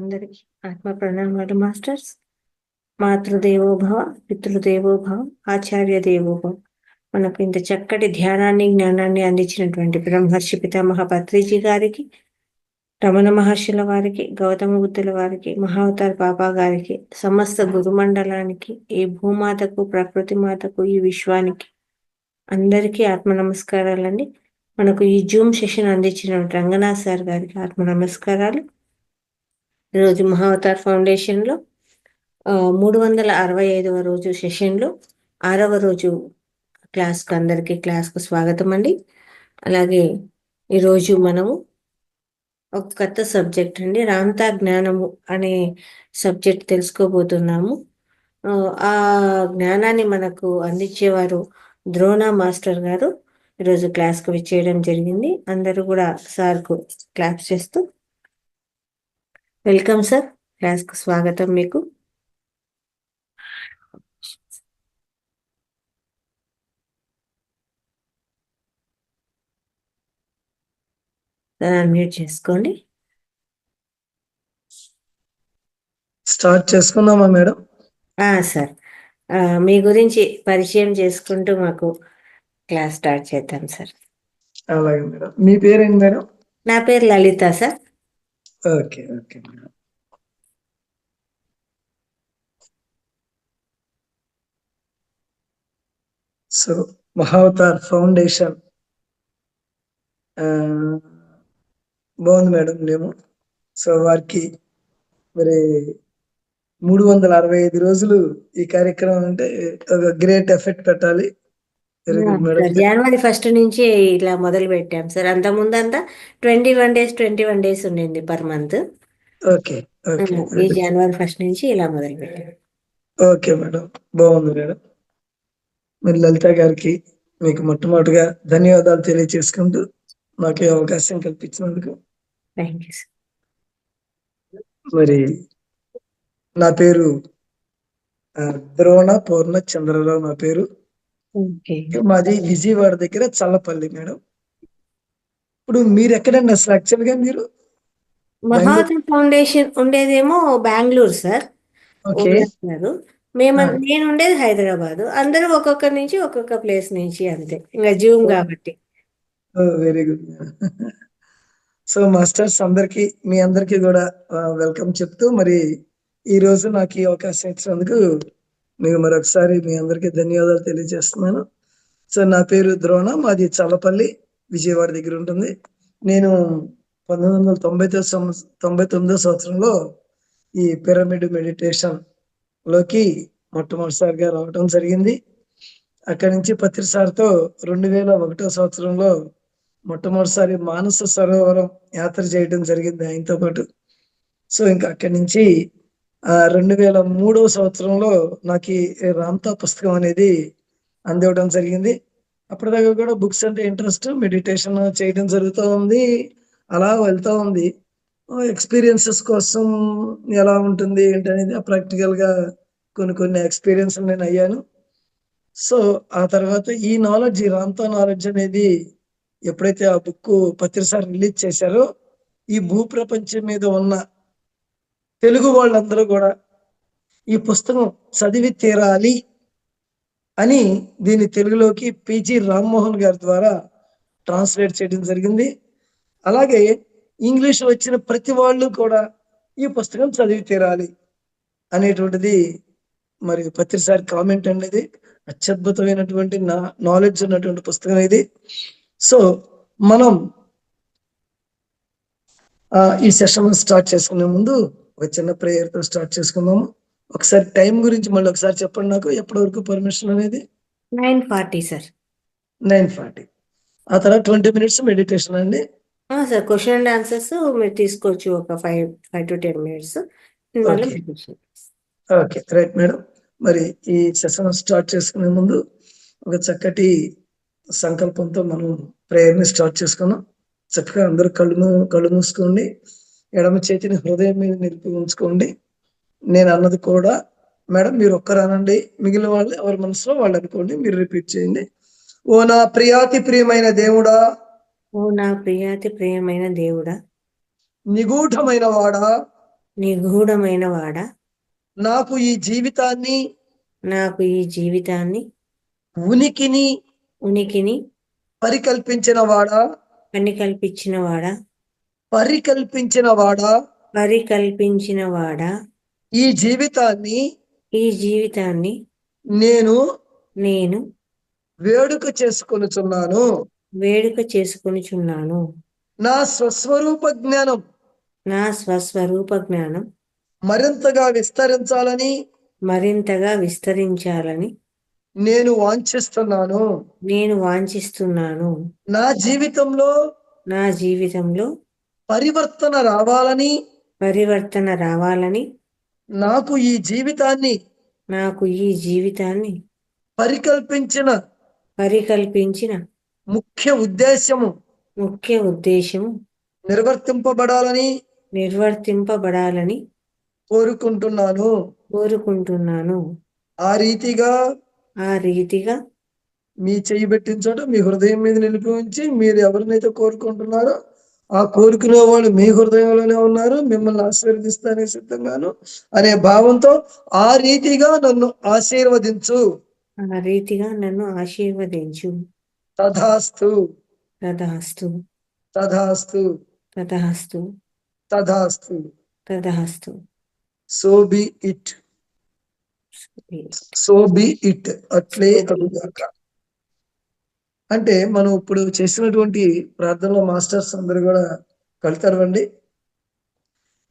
అందరికి ఆత్మ ప్రణామాలు మాస్టర్స్. మాతృదేవోభవ, పితృదేవోభవ, ఆచార్య దేవోభవ. మనకు ఇంత చక్కటి ధ్యానాన్ని, జ్ఞానాన్ని అందించినటువంటి బ్రహ్మర్షి పితామహ పత్రిజీ గారికి, రమణ మహర్షుల వారికి, గౌతమ బుద్ధుల వారికి, మహావతార్ బాబా గారికి, సమస్త గురుమండలానికి, ఈ భూమాతకు, ప్రకృతి మాతకు, ఈ విశ్వానికి అందరికీ ఆత్మ నమస్కారాలండి. మనకు ఈ జూమ్ సెషన్ అందించిన రంగనాథ్ సార్ గారికి ఆత్మ నమస్కారాలు. ఈరోజు మహావతార్ ఫౌండేషన్లో 365వ రోజు సెషన్లో 6వ రోజు అందరికీ క్లాస్కు స్వాగతం అండి. అలాగే ఈరోజు మనము ఒక కొత్త సబ్జెక్ట్ అండి, రాంతా జ్ఞానము అనే సబ్జెక్ట్ తెలుసుకోబోతున్నాము. ఆ జ్ఞానాన్ని మనకు అందించేవారు ద్రోణ మాస్టర్ గారు ఈరోజు క్లాస్కు విచ్చేయడం జరిగింది. అందరూ కూడా సార్కు క్లాస్ చేస్తూ వెల్కమ్ సార్, క్లాస్కు స్వాగతం. మీకు అన్మ్యూట్ చేసుకోండి. స్టార్ట్ చేసుకుందామా మేడం? సార్, మీ గురించి పరిచయం చేసుకుంటూ మాకు క్లాస్ స్టార్ట్ చేద్దాం సార్. అలాగే మేడం. మీ పేరేంటి మేడం? నా పేరు Lalitha sir. Okay okay madam. So Mahavatar foundation బాగుంది మేడం నేము. సో వారికి మరి 365 రోజులు ఈ కార్యక్రమం అంటే ఒక గ్రేట్ ఎఫెక్ట్ పెట్టాలి. Very good madam. జనవరి 1 నుంచి ఇలా మొదలు పెట్టాం సార్. అంత ముందంతా 21 days ఉండింది పర్ మంత్. ఓకే ఓకే ఈ జనవరి 1 నుంచి ఇలా మొదలు పెట్టాం. ఓకే మేడం, బాగుంది మేడం. మరి లలిత గారికి మీకు మొట్టమొదటిగా ధన్యవాదాలు తెలియజేసుకుంటూ మాకు అవకాశం కల్పించినందుకు. Thank you sir. మరి నా పేరు ద్రోణ పూర్ణ చంద్రరావు నా పేరు. మాది విజయవాడ దగ్గర చల్లపల్లి మేడం. ఇప్పుడు మీరు ఎక్కడండి అసలు యాక్చువల్ గా? మీరు మహావతార్ ఫౌండేషన్ ఉండేదేమో బెంగళూరు సార్. నేను ఉండేది హైదరాబాద్. అందరూ ఒక్కొక్కరి నుంచి ఒక్కొక్క ప్లేస్ నుంచి, అంతే, ఇంకా జూమ్ కాబట్టి. Very good. సో మాస్టర్స్ అందరికి, మీ అందరికి కూడా వెల్కమ్ చెప్తూ మరి ఈ రోజు నాకు ఈ అవకాశం ఇచ్చినందుకు మీకు మరొకసారి మీ అందరికి ధన్యవాదాలు తెలియజేస్తున్నాను. సో నా పేరు ద్రోణ, మాది చల్లపల్లి, విజయవాడ దగ్గర ఉంటుంది. నేను 1999 సంవత్సరంలో ఈ పిరమిడ్ మెడిటేషన్ లోకి మొట్టమొదటిసారిగా రావడం జరిగింది. అక్కడి నుంచి పత్రి సార్తో 2001 సంవత్సరంలో మొట్టమొదటిసారి మానస సరోవరం యాత్ర చేయడం జరిగింది ఆయనతో పాటు. సో ఇంకా అక్కడి నుంచి 2003 సంవత్సరంలో నాకు ఈ రాంతా పుస్తకం అనేది అందివ్వడం జరిగింది. అప్పటిదాకా కూడా బుక్స్ అంటే ఇంట్రెస్ట్, మెడిటేషన్ చేయడం జరుగుతూ ఉంది, అలా వెళ్తూ ఉంది. ఎక్స్పీరియన్సెస్ కోసం ఎలా ఉంటుంది ఏంటనేది ప్రాక్టికల్ గా కొన్ని ఎక్స్పీరియన్స్ నేను అయ్యాను. సో ఆ తర్వాత ఈ నాలెడ్జ్, ఈ రాంతా నాలెడ్జ్ అనేది ఎప్పుడైతే ఆ బుక్ పత్రిసారి రిలీజ్ చేశారో, ఈ భూప్రపంచం మీద ఉన్న తెలుగు వాళ్ళందరూ కూడా ఈ పుస్తకం చదివి తీరాలి అని దీన్ని తెలుగులోకి పిజి రామ్మోహన్ గారి ద్వారా ట్రాన్స్లేట్ చేయడం జరిగింది. అలాగే ఇంగ్లీష్ వచ్చిన ప్రతి వాళ్ళు కూడా ఈ పుస్తకం చదివి తీరాలి అనేటువంటిది మరి పత్రిసారి కామెంట్ అనేది. అత్యద్భుతమైనటువంటి నాలెడ్జ్ ఉన్నటువంటి పుస్తకం ఇది. సో మనం ఈ సెషన్ స్టార్ట్ చేసుకునే ముందు ఒక చిన్న ప్రేయర్తో స్టార్ట్ చేసుకుందాము. ఒకసారి టైం గురించి మళ్ళీ ఒకసారి చెప్పండి నాకు, ఎప్పటి వరకు పర్మిషన్ అనేది? 9:40 సార్. 9:40. ఆ తర్వాత 20 minutes మెడిటేషన్ అండి. సార్, క్వశ్చన్ అండ్ ఆన్సర్స్ మీరు తీసుకోవచ్చు, ఒక 5 to 10 minutes. Okay right madam. మరి ఈ సెషన్ స్టార్ట్ చేసుకునే ముందు ఒక చక్కటి సంకల్పంతో మనం ప్రేయర్ని స్టార్ట్ చేసుకున్నాం. చక్కగా అందరూ కళ్ళు మూసుకోండి, ఎడమ చేతిని హృదయం మీద నిలిపి ఉంచుకోండి. నేను అన్నది కూడా మేడం మీరు ఒక్కరు అనండి, మిగిలిన వాళ్ళు ఎవరి మనసులో వాళ్ళు అనుకోండి, మీరు రిపీట్ చేయండి. ఓ నా ప్రియాతి ప్రియమైన దేవుడా, ఓ నా ప్రియాతి ప్రియమైన దేవుడా, నిగూఢమైన వాడా, నిగూఢమైన వాడా, నాకు ఈ జీవితాన్ని, నాకు ఈ జీవితాన్ని, ఉనికిని ఉనికిని పరికల్పించిన వాడా, కల్పించిన వాడా, పరికల్పించిన వాడా, పరికల్పించిన వాడా, ఈ జీవితాన్ని ఈ జీవితాన్ని నేను నేను వేడుక చేసుకొనుచున్నాను. వేడుక చేసుకొనుచున్నాను. నా స్వస్వరూప జ్ఞానం నా స్వస్వరూప జ్ఞానం మరింతగా విస్తరించాలని మరింతగా విస్తరించాలని నేను వాంఛిస్తున్నాను. నేను వాంఛిస్తున్నాను. నా జీవితంలో నా జీవితంలో పరివర్తన రావాలని, పరివర్తన రావాలని, నాకు ఈ జీవితాన్ని నాకు ఈ జీవితాన్ని పరికల్పించిన ముఖ్య ఉద్దేశము ముఖ్య ఉద్దేశము నిర్వర్తింపబడాలని నిర్వర్తింపబడాలని కోరుకుంటున్నాను. కోరుకుంటున్నాను. ఆ రీతిగా ఆ రీతిగా మీ చెయ్యి పెట్టిన చోట మీ హృదయం మీద నిలిపి ఉంచి, మీరు ఎవరినైతే కోరుకుంటున్నారో ఆ కోరుకునే వాళ్ళు మీ హృదయంలోనే ఉన్నారు, మిమ్మల్ని ఆశీర్వదిస్తానే సిద్ధంగాను అనే భావంతో ఆ రీతిగా నన్ను ఆశీర్వదించు. ఆ రీతిగా నన్ను ఆశీర్వదించు. తథాస్తు, తథాస్తు, తథాస్తు, తథాస్తు, తథాస్తు. తథాస్తు. So be it, so be it. అట్లే అగుగాక. అంటే మనం ఇప్పుడు చేసినటువంటి ప్రార్థనలో మాస్టర్స్ అందరు కూడా కలుతారండి.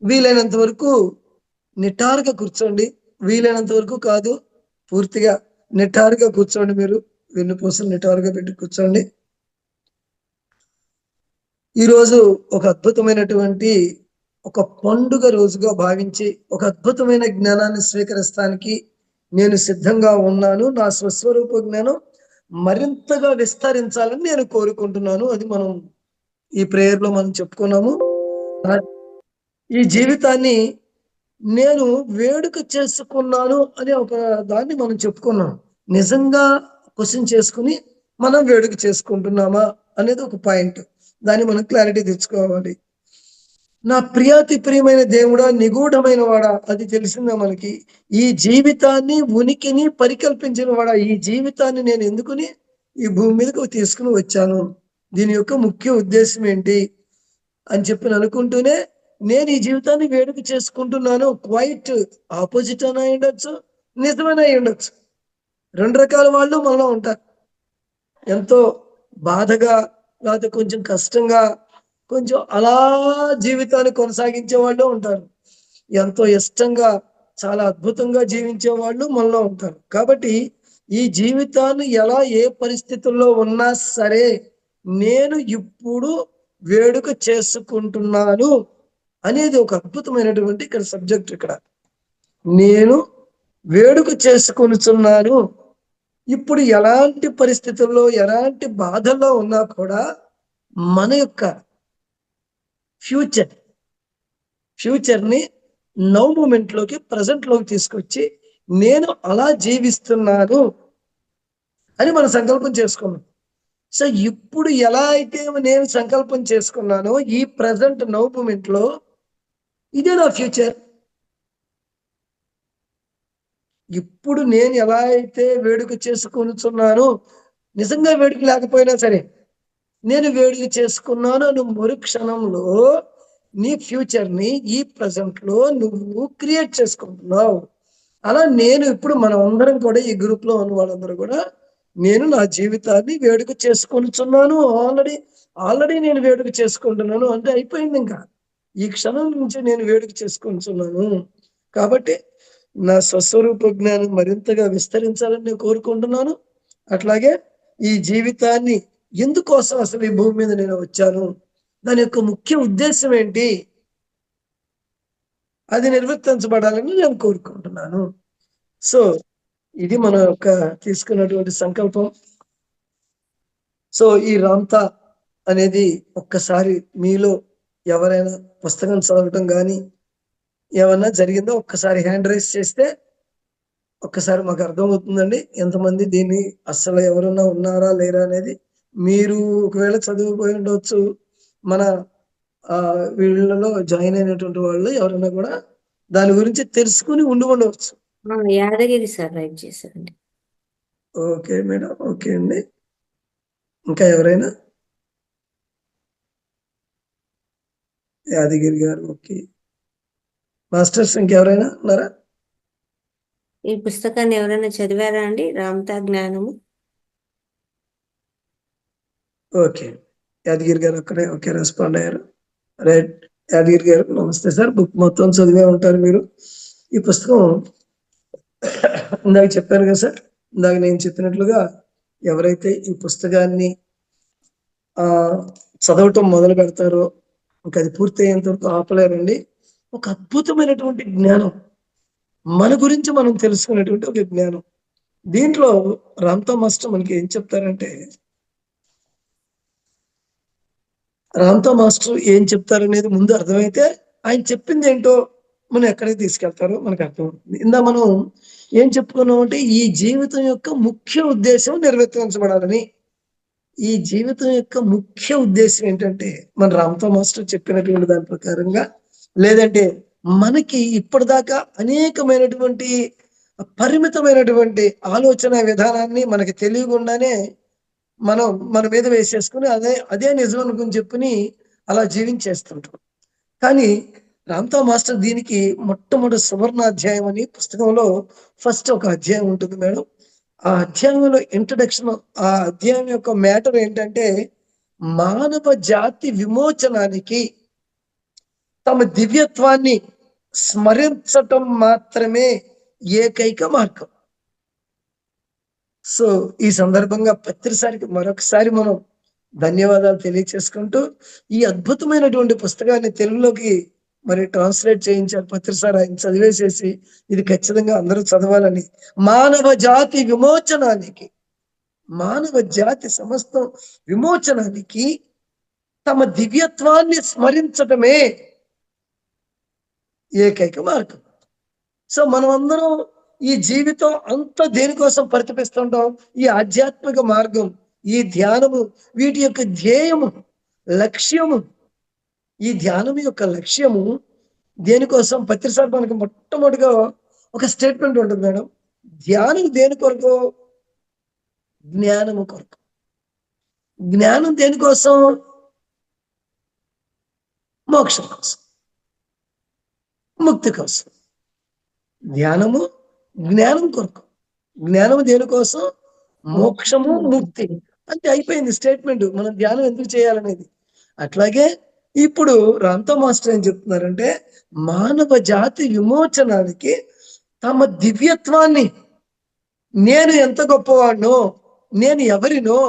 వీలైనంత వరకు నిటారుగా కూర్చోండి. వీలైనంత వరకు కాదు, పూర్తిగా నిటారుగా కూర్చోండి. మీరు వెన్నుపూసలు నిటారుగా పెట్టి కూర్చోండి. ఈరోజు ఒక అద్భుతమైనటువంటి ఒక పండుగ రోజుగా భావించి ఒక అద్భుతమైన జ్ఞానాన్ని స్వీకరిస్తానికి నేను సిద్ధంగా ఉన్నాను. నా స్వస్వరూప జ్ఞానం మరింతగా విస్తరించాలని నేను కోరుకుంటున్నాను. అది మనం ఈ ప్రేయర్ లో మనం చెప్పుకున్నాము. ఈ జీవితాన్ని నేను వేడుక చేసుకున్నాను అని ఒక దాన్ని మనం చెప్పుకున్నాం. నిజంగా క్వశ్చన్ చేసుకుని మనం వేడుక చేసుకుంటున్నామా అనేది ఒక పాయింట్. దాన్ని మనం క్లారిటీ తెచ్చుకోవాలి. నా ప్రియాతి ప్రియమైన దేవుడా, నిగూఢమైన వాడా, అది తెలిసిందా మనకి. ఈ జీవితాన్ని ఉనికిని పరికల్పించిన వాడా, ఈ జీవితాన్ని నేను ఎందుకుని ఈ భూమి మీదకు తీసుకుని వచ్చాను, దీని యొక్క ముఖ్య ఉద్దేశం ఏంటి అని చెప్పి అనుకుంటూనే నేను ఈ జీవితాన్ని వేడుక చేసుకుంటున్నాను. క్వైట్ ఆపోజిట్ అని అయి ఉండొచ్చు, నిజమైన అయి ఉండొచ్చు. రెండు రకాల వాళ్ళు మనలో ఉంటారు. ఎంతో బాధగా, లేకపోతే కొంచెం కష్టంగా, కొంచెం అలా జీవితాన్ని కొనసాగించే వాళ్ళు ఉంటారు. ఎంతో ఇష్టంగా, చాలా అద్భుతంగా జీవించే వాళ్ళు మనలో ఉంటారు. కాబట్టి ఈ జీవితాన్ని ఎలా ఏ పరిస్థితుల్లో ఉన్నా సరే నేను ఇప్పుడు వేడుక చేసుకుంటున్నాను అనేది ఒక అద్భుతమైనటువంటి ఇక్కడ సబ్జెక్ట్. ఇక్కడ నేను వేడుక చేసుకొనుచున్నాను. ఇప్పుడు ఎలాంటి పరిస్థితుల్లో, ఎలాంటి బాధల్లో ఉన్నా కూడా మన యొక్క ఫ్యూచర్ ని నౌ మూమెంట్ లోకి, ప్రజెంట్ లోకి తీసుకొచ్చి నేను అలా జీవిస్తున్నాను అని మనం సంకల్పం చేసుకున్నాం. సో ఇప్పుడు ఎలా అయితే నేను సంకల్పం చేసుకున్నానో ఈ ప్రజెంట్ నౌ మూమెంట్ లో ఇదే నా ఫ్యూచర్. ఇప్పుడు నేను ఎలా అయితే వేడుక చేసుకొనుచున్నానో, నిజంగా వేడుక లేకపోయినా సరే నేను వేడుక చేసుకున్నాను అని మరుక్షణంలో నీ ఫ్యూచర్ ని ఈ ప్రజెంట్ లో నువ్వు క్రియేట్ చేసుకుంటున్నావు. అలా నేను ఇప్పుడు మనం అందరం కూడా ఈ గ్రూప్ లో ఉన్న వాళ్ళందరూ కూడా నేను నా జీవితాన్ని వేడుక చేసుకొనుచున్నాను. ఆల్రెడీ నేను వేడుక చేసుకుంటున్నాను అంటే అయిపోయింది. ఇంకా ఈ క్షణం నుంచి నేను వేడుక చేసుకుంటున్నాను. కాబట్టి నా స్వస్వరూప జ్ఞానం మరింతగా విస్తరించాలని నేను కోరుకుంటున్నాను. అట్లాగే ఈ జీవితాన్ని ఎందుకోసం అసలు ఈ భూమి మీద నేను వచ్చాను, దాని యొక్క ముఖ్య ఉద్దేశం ఏంటి, అది నిర్వర్తించబడాలని నేను కోరుకుంటున్నాను. సో ఇది మన యొక్క తీసుకున్నటువంటి సంకల్పం. సో ఈ రామ్తా అనేది ఒక్కసారి మీలో ఎవరైనా పుస్తకం చదవటం కానీ ఏమన్నా జరిగిందో ఒక్కసారి హ్యాండ్ రైజ్ చేస్తే ఒక్కసారి మాకు అర్థమవుతుందండి ఎంతమంది దీన్ని అస్సలు ఎవరన్నా ఉన్నారా లేరా అనేది. మీరు ఒకవేళ చదివిపోయి ఉండవచ్చు, మన వీళ్ళలో జాయిన్ అయినటువంటి వాళ్ళు ఎవరైనా కూడా దాని గురించి తెలుసుకుని ఉండవచ్చు. యాదగిరి సార్ రైట్ చేశారండి. ఓకే మేడం, ఓకే అండి. ఇంకా ఎవరైనా? యాదగిరి గారు, ఓకే. మాస్టర్స్ ఇంకెవరైనా ఉన్నారా? ఈ పుస్తకాన్ని ఎవరైనా చదివారా అండి, రామతా జ్ఞానము? ఓకే, యాదగిరి గారు అక్కడే ఓకే రెస్పాండ్ అయ్యారు. రైట్, యాదగిరి గారు నమస్తే సార్. బుక్ మొత్తం చదివే ఉంటారు మీరు. ఈ పుస్తకం ఇందాక చెప్పాను కదా సార్, ఇందాక నేను చెప్పినట్లుగా ఎవరైతే ఈ పుస్తకాన్ని చదవటం మొదలు పెడతారో ఇంకా అది పూర్తయ్యేంత వరకు ఆపలేరండి. ఒక అద్భుతమైనటువంటి జ్ఞానం, మన గురించి మనం తెలుసుకునేటువంటి ఒక జ్ఞానం. దీంట్లో రామ్తా మాస్టర్ మనకి ఏం చెప్తారంటే, రామ్తా మాస్టర్ ఏం చెప్తారనేది ముందు అర్థమైతే ఆయన చెప్పింది ఏంటో మనం ఎక్కడికి తీసుకెళ్తారో మనకు అర్థమవుతుంది. ఇందా మనం ఏం చెప్పుకున్నాం అంటే, ఈ జీవితం యొక్క ముఖ్య ఉద్దేశం నెరవేర్చబడాలని. ఈ జీవితం యొక్క ముఖ్య ఉద్దేశం ఏంటంటే, మన రామ్తా మాస్టర్ చెప్పినటువంటి దాని ప్రకారంగా, లేదంటే మనకి ఇప్పటిదాకా అనేకమైనటువంటి పరిమితమైనటువంటి ఆలోచన విధానాన్ని మనకి తెలియకుండానే మనం మన మీద వేసేసుకుని అదే అదే నిజం అనుకుని చెప్పుని అలా జీవించేస్తుంటాం. కానీ రామ్తా మాస్టర్ దీనికి మొట్టమొదటి సువర్ణ అధ్యాయం అని పుస్తకంలో ఫస్ట్ ఒక అధ్యాయం ఉంటుంది మేడం. ఆ అధ్యాయంలో ఇంట్రడక్షన్, ఆ అధ్యాయం యొక్క మ్యాటర్ ఏంటంటే, మానవ జాతి విమోచనానికి తమ దివ్యత్వాన్ని స్మరించటం మాత్రమే ఏకైక మార్గం. సో ఈ సందర్భంగా పత్రిసారికి మరొకసారి మనం ధన్యవాదాలు తెలియచేసుకుంటూ, ఈ అద్భుతమైనటువంటి పుస్తకాన్ని తెలుగులోకి మరి ట్రాన్స్లేట్ చేయించారు పత్రిసారి. ఆయన చదివేసేసి ఇది ఖచ్చితంగా అందరూ చదవాలని, మానవ జాతి విమోచనానికి, మానవ జాతి సమస్తం విమోచనానికి తమ దివ్యత్వాన్ని స్మరించటమే ఏకైక మార్గం. సో మనం అందరం ఈ జీవితం అంతా దేనికోసం పరితపిస్తుంటాం? ఈ ఆధ్యాత్మిక మార్గం, ఈ ధ్యానము, వీటి యొక్క ధ్యేయము, లక్ష్యము, ఈ ధ్యానం యొక్క లక్ష్యము దేనికోసం? పత్రిసారి మనకు మొట్టమొదటిగా ఒక స్టేట్మెంట్ ఉంటుంది మేడం. ధ్యానం దేని కొరకు? జ్ఞానము కొరకు. జ్ఞానం దేనికోసం? మోక్షం కోసం, ముక్తి కోసం. ధ్యానము జ్ఞానం కొరకు. జ్ఞానము దేనికోసం? మోక్షము, ముక్తి. అంటే అయిపోయింది స్టేట్మెంట్. మనం ధ్యానం ఎందుకు చేయాలనేది. అట్లాగే ఇప్పుడు రామ్తా మాస్టర్ ఏం చెప్తున్నారంటే, మానవ జాతి విమోచనానికి తమ దివ్యత్వాన్ని, నేను ఎంత గొప్పవాడినో, నేను ఎవరినో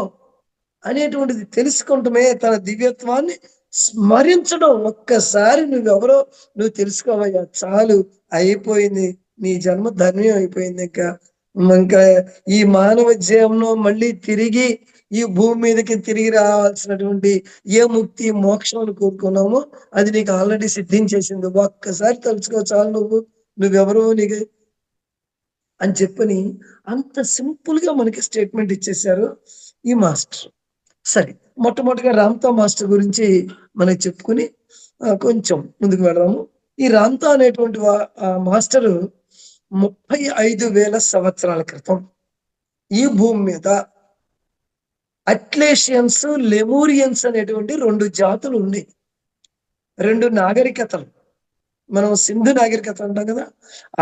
అనేటువంటిది తెలుసుకుంటమే తన దివ్యత్వాన్ని స్మరించడం. ఒక్కసారి నువ్వెవరో నువ్వు తెలుసుకోవయ్యా, చాలు, అయిపోయింది, నీ జన్మ ధన్యం అయిపోయింది. ఇంకా ఈ మానవ జీవంలో మళ్ళీ తిరిగి ఈ భూమి మీదకి తిరిగి రావాల్సినటువంటి ఏ ముక్తి మోక్షం కోరుకున్నామో అది నీకు ఆల్రెడీ సిద్ధించేసింది. ఒక్కసారి తలుచుకో చాలు, నువ్వెవరో నీకు అని చెప్పని అంత సింపుల్ గా మనకి స్టేట్మెంట్ ఇచ్చేశారు ఈ మాస్టర్. సరే, మొట్టమొదటిగా రామ్తా మాస్టర్ గురించి మనకి చెప్పుకుని కొంచెం ముందుకు వెళ్దాము. ఈ రామ్తా అనేటువంటి మాస్టరు 35,000 సంవత్సరాల క్రితం ఈ భూమి మీద అట్లేషియన్స్, లెమూరియన్స్ అనేటువంటి 2 జాతులు ఉన్నాయి. 2 నాగరికతలు. మనం సింధు నాగరికత అంటాం కదా,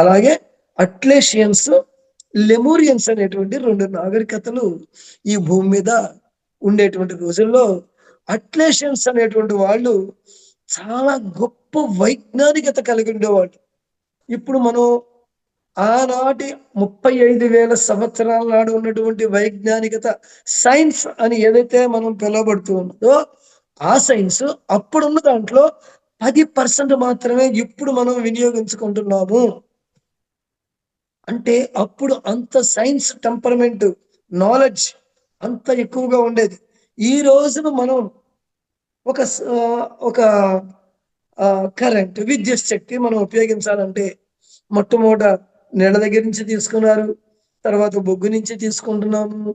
అలాగే అట్లేషియన్స్, లెమూరియన్స్ అనేటువంటి 2 నాగరికతలు ఈ భూమి మీద ఉండేటువంటి రోజుల్లో అట్లేషియన్స్ అనేటువంటి వాళ్ళు చాలా గొప్ప వైజ్ఞానికత కలిగి ఉండేవాళ్ళు. ఇప్పుడు మనం ఆనాటి 35,000 సంవత్సరాల నాడు ఉన్నటువంటి వైజ్ఞానికత, సైన్స్ అని ఏదైతే మనం పిలువబడుతూ ఉన్నదో ఆ సైన్స్ అప్పుడున్న దాంట్లో 10% మాత్రమే ఇప్పుడు మనం వినియోగించుకుంటున్నాము. అంటే అప్పుడు అంత సైన్స్ టెంపర్మెంట్, నాలెడ్జ్ అంత ఎక్కువగా ఉండేది. ఈ రోజున మనం ఒక ఒక కరెంట్, విద్యుత్ శక్తి మనం ఉపయోగించాలంటే మొట్టమొదట నీళ్ళ దగ్గర నుంచి తీసుకున్నారు, తర్వాత బొగ్గు నుంచి తీసుకుంటున్నాము.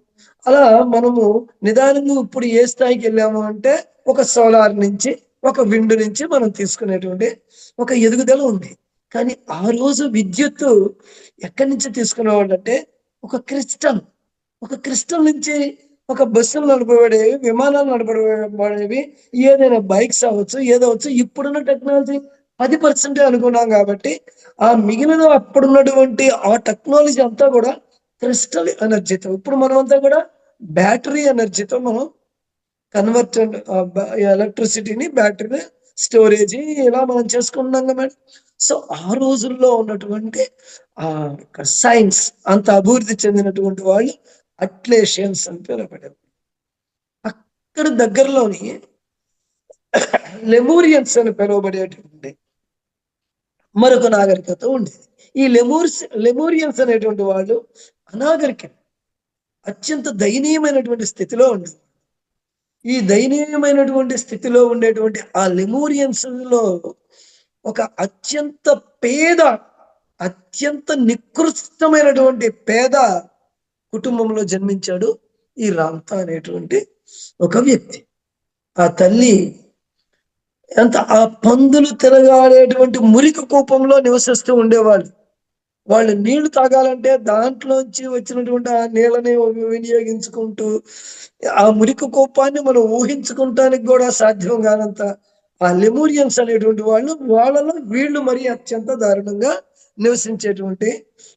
అలా మనము నిదానంగా ఇప్పుడు ఏ స్థాయికి వెళ్ళాము అంటే, ఒక సోలార్ నుంచి, ఒక విండ్ నుంచి మనం తీసుకునేటువంటి ఒక ఎదుగుదల ఉంది. కానీ ఆ రోజు విద్యుత్తు ఎక్కడి నుంచి తీసుకునేవాళ్ళు అంటే ఒక క్రిస్టల్ నుంచి ఒక బస్సులు నడపబడేవి, విమానాలు నడపబడేవి, ఏదైనా బైక్స్ అవ్వచ్చు, ఏదవచ్చు. ఇప్పుడున్న టెక్నాలజీ 10% అనుకున్నాం కాబట్టి ఆ మిగిలిన అప్పుడున్నటువంటి ఆ టెక్నాలజీ అంతా కూడా క్రిస్టల్ ఎనర్జీతో, ఇప్పుడు మనం అంతా కూడా బ్యాటరీ ఎనర్జీతో మనం కన్వర్ట్ ఎలక్ట్రిసిటీని బ్యాటరీ స్టోరేజ్ ఇలా మనం చేసుకుంటున్నాం కదా మేడం. సో ఆ రోజుల్లో ఉన్నటువంటి ఆ సైన్స్ అంత అభివృద్ధి చెందినటువంటి వాళ్ళు అట్లేషియన్స్ అని పిలువబడేవారు. అక్కడ దగ్గరలోని లెమూరియన్స్ అని పిలువబడేటువంటి మరొక నాగరికత ఉండేది. ఈ లెమూరియన్స్ అనేటువంటి వాళ్ళు అనాగరికత అత్యంత దయనీయమైనటువంటి స్థితిలో ఉండేది. ఈ దయనీయమైనటువంటి స్థితిలో ఉండేటువంటి ఆ లెమూరియన్స్ లో ఒక అత్యంత నికృష్టమైనటువంటి పేద కుటుంబంలో జన్మించాడు ఈ రామ్తా అనేటువంటి ఒక వ్యక్తి. ఆ తల్లి ఆ పందులు తిరగాడేటువంటి మురికి కూపంలో నివసిస్తూ ఉండేవాళ్ళు. వాళ్ళు నీళ్లు తాగాలంటే దాంట్లోంచి వచ్చినటువంటి ఆ నీళ్ళని వినియోగించుకుంటూ ఆ మురికి కూపాన్ని మనం ఊహించుకుంటానికి కూడా సాధ్యం కానంత ఆ లెమూరియన్స్ అనేటువంటి వాళ్ళలో వీళ్ళు మరి అత్యంత దారుణంగా నివసించేటువంటి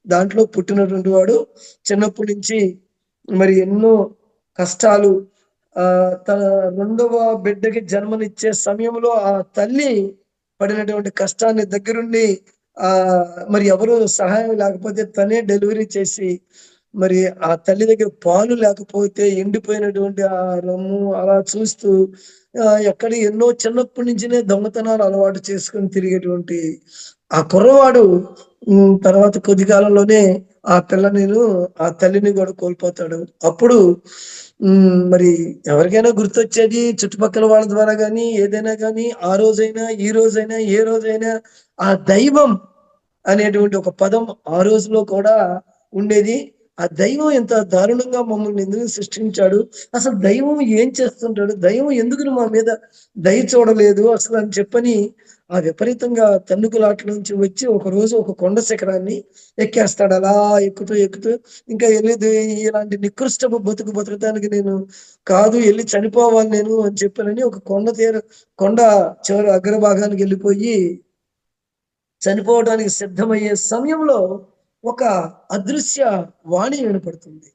దాంట్లో పుట్టినటువంటి వాడు. చిన్నప్పటి నుంచి మరి ఎన్నో కష్టాలు, తన రెండవ బిడ్డకి జన్మనిచ్చే సమయంలో ఆ తల్లి పడినటువంటి కష్టాన్ని దగ్గరుండి మరి ఎవరు సహాయం లేకపోతే తనే డెలివరీ చేసి, మరి ఆ తల్లి దగ్గర పాలు లేకపోతే ఎండిపోయినటువంటి ఆ రొమ్ము అలా చూస్తూ ఎక్కడ ఎన్నో చిన్నప్పటి నుంచినే దొంగతనాలు అలవాటు చేసుకుని తిరిగేటువంటి ఆ కుర్రవాడు తర్వాత కొద్ది కాలంలోనే ఆ తల్లిని కూడా కోల్పోతాడు. అప్పుడు మరి ఎవరికైనా గుర్తొచ్చేది చుట్టుపక్కల వాళ్ళ ద్వారా కానీ ఏదైనా కానీ ఆ రోజైనా ఈ రోజైనా ఏ రోజైనా ఆ దైవం అనేటువంటి ఒక పదం ఆ రోజులో కూడా ఉండేది. ఆ దైవం ఎంత దారుణంగా మమ్మల్ని ఎందుకు సృష్టించాడు, అసలు దైవం ఏం చేస్తుంటాడు, దైవం ఎందుకు మా మీద దయ చూడలేదు అసలు అని చెప్పని ఆ విపరీతంగా తన్నుకులాట్లోంచి వచ్చి ఒక రోజు ఒక కొండ శిఖరాన్ని ఎక్కేస్తాడు. అలా ఎక్కుతూ ఇంకా వెళ్ళి ఇలాంటి నికృష్టపు బతుకుతానికి నేను కాదు, వెళ్ళి చనిపోవాలి నేను అని చెప్పానని ఒక కొండ చివరి అగ్రభాగానికి వెళ్ళిపోయి చనిపోవడానికి సిద్ధమయ్యే సమయంలో ఒక అదృశ్య వాణి వినపడుతుంది.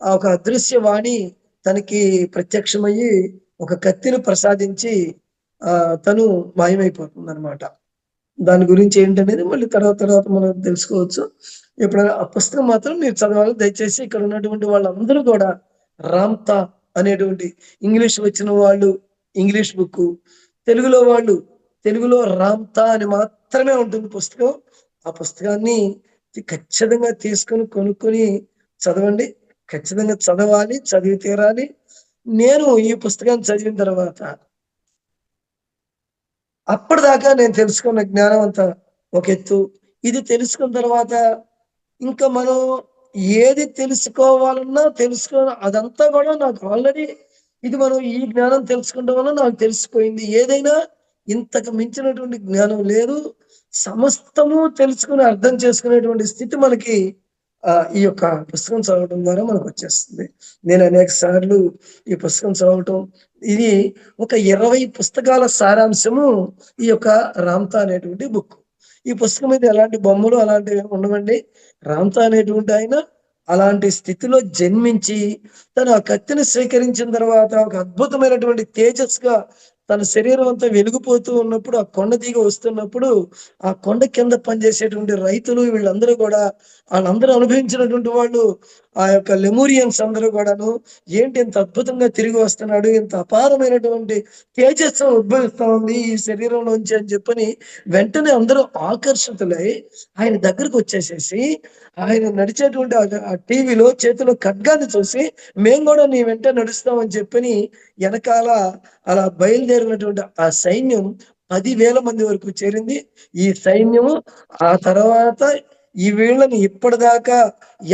ఆ ఒక అదృశ్య వాణి తనకి ప్రత్యక్షమయ్యి ఒక కత్తిని ప్రసాదించి తను మాయమైపోతుంది అనమాట. దాని గురించి ఏంటనేది మళ్ళీ తర్వాత మనం తెలుసుకోవచ్చు. ఎప్పుడైనా ఆ పుస్తకం మాత్రం మీరు చదవాలి దయచేసి. ఇక్కడ ఉన్నటువంటి వాళ్ళందరూ కూడా రామ్తా అనేటువంటి ఇంగ్లీష్ వచ్చిన వాళ్ళు ఇంగ్లీష్ బుక్, తెలుగులో వాళ్ళు తెలుగులో రామ్తా అని మాత్రమే ఉంటుంది పుస్తకం. ఆ పుస్తకాన్ని ఖచ్చితంగా తీసుకొని కొనుక్కొని చదవండి. ఖచ్చితంగా చదవాలి, చదివి తీరాలి. నేను ఈ పుస్తకాన్ని చదివిన తర్వాత అప్పటిదాకా నేను తెలుసుకున్న జ్ఞానం అంతా ఒక ఎత్తు. ఇది తెలుసుకున్న తర్వాత ఇంకా మనం ఏది తెలుసుకోవాలన్నా అదంతా కూడా నాకు ఆల్రెడీ ఇది మనం ఈ జ్ఞానం తెలుసుకుంటాం వల్ల నాకు తెలిసిపోయింది. ఏదైనా ఇంతకు మించినటువంటి జ్ఞానం లేదు. సమస్తము తెలుసుకుని అర్థం చేసుకునేటువంటి స్థితి మనకి ఈ యొక్క పుస్తకం చదవటం ద్వారా మనకు వచ్చేస్తుంది. నేను అనేక సార్లు ఈ పుస్తకం చదవటం, ఇది ఒక 20 పుస్తకాల సారాంశము ఈ యొక్క రామ్తా అనేటువంటి బుక్. ఈ పుస్తకం మీద ఎలాంటి బొమ్మలు అలాంటివి ఉండవండి. రామ్తా అనేటువంటి ఆయన అలాంటి స్థితిలో జన్మించి తను ఆ కత్తిని స్వీకరించిన తర్వాత ఒక అద్భుతమైనటువంటి తేజస్గా తన శరీరం అంతా వెలిగిపోతూ ఉన్నప్పుడు, ఆ కొండ దిగి వస్తున్నప్పుడు ఆ కొండ కింద పనిచేసేటువంటి రైతులు వీళ్ళందరూ కూడా వాళ్ళందరూ అనుభవించినటువంటి వాళ్ళు ఆ యొక్క లెమూరియన్స్ అందరూ కూడాను ఏంటి ఇంత అద్భుతంగా తిరిగి వస్తున్నాడు, ఇంత అపారమైనటువంటి తేజస్సు ఉద్భవిస్తా ఉంది ఈ శరీరంలోంచి అని చెప్పని వెంటనే అందరూ ఆకర్షితులై ఆయన దగ్గరకు వచ్చేసేసి ఆయన నడిచేటువంటి ఆ టీవీలో చేతిలో ఖడ్గాన్ని చూసి మేము కూడా నీ వెంట నడుస్తామని చెప్పని వెనకాల అలా బయలుదేరినటువంటి ఆ సైన్యం 10,000 మంది వరకు చేరింది. ఈ సైన్యము ఆ తర్వాత ఈ వీళ్ళని ఇప్పటిదాకా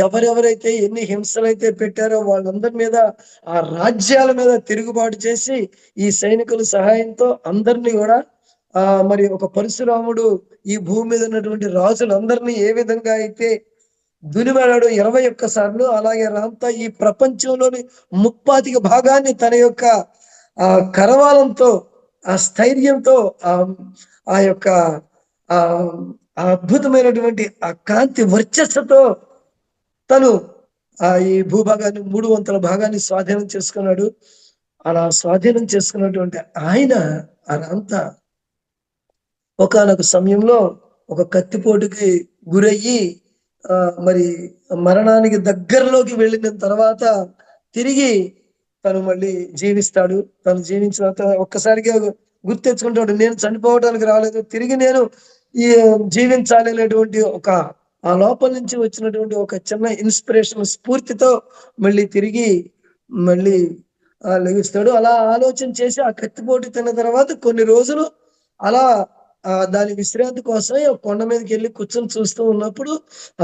ఎవరెవరైతే ఎన్ని హింసలైతే పెట్టారో వాళ్ళందరి మీద ఆ రాజ్యాల మీద తిరుగుబాటు చేసి ఈ సైనికుల సహాయంతో అందరినీ కూడా మరి ఒక పరశురాముడు ఈ భూమి మీద ఉన్నటువంటి రాజులందరినీ ఏ విధంగా అయితే దునిమాడాడు 21 సార్లు, అలాగే రాంతా ఈ ప్రపంచంలోని 35 భాగాన్ని తన యొక్క కరవాలంతో, ఆ స్థైర్యంతో, ఆ యొక్క ఆ అద్భుతమైనటువంటి ఆ కాంతి వర్చస్సుతో తను ఈ భూభాగాన్ని 3/4 భాగాన్ని స్వాధీనం చేసుకున్నాడు. అలా స్వాధీనం చేసుకున్నటువంటి ఆయన అదంతా ఒకానొక సమయంలో ఒక కత్తిపోటుకి గురయ్యి మరి మరణానికి దగ్గరలోకి వెళ్ళిన తర్వాత తిరిగి తను మళ్ళీ జీవిస్తాడు. తను జీవించిన తర్వాత ఒక్కసారిగా గుర్తెచ్చుకుంటాడు, నేను చనిపోవడానికి రాలేదు, తిరిగి నేను ఈ జీవించాలి అనేటువంటి ఒక ఆ లోపల నుంచి వచ్చినటువంటి ఒక చిన్న ఇన్స్పిరేషన్ స్ఫూర్తితో మళ్ళీ తిరిగి మళ్ళీ లెగిస్తాడు. అలా ఆలోచన చేసి ఆ కత్తిపోటు తిన్న తర్వాత కొన్ని రోజులు అలా దాని విశ్రాంతి కోసం కొండ మీదకి వెళ్ళి కూర్చొని చూస్తూ ఉన్నప్పుడు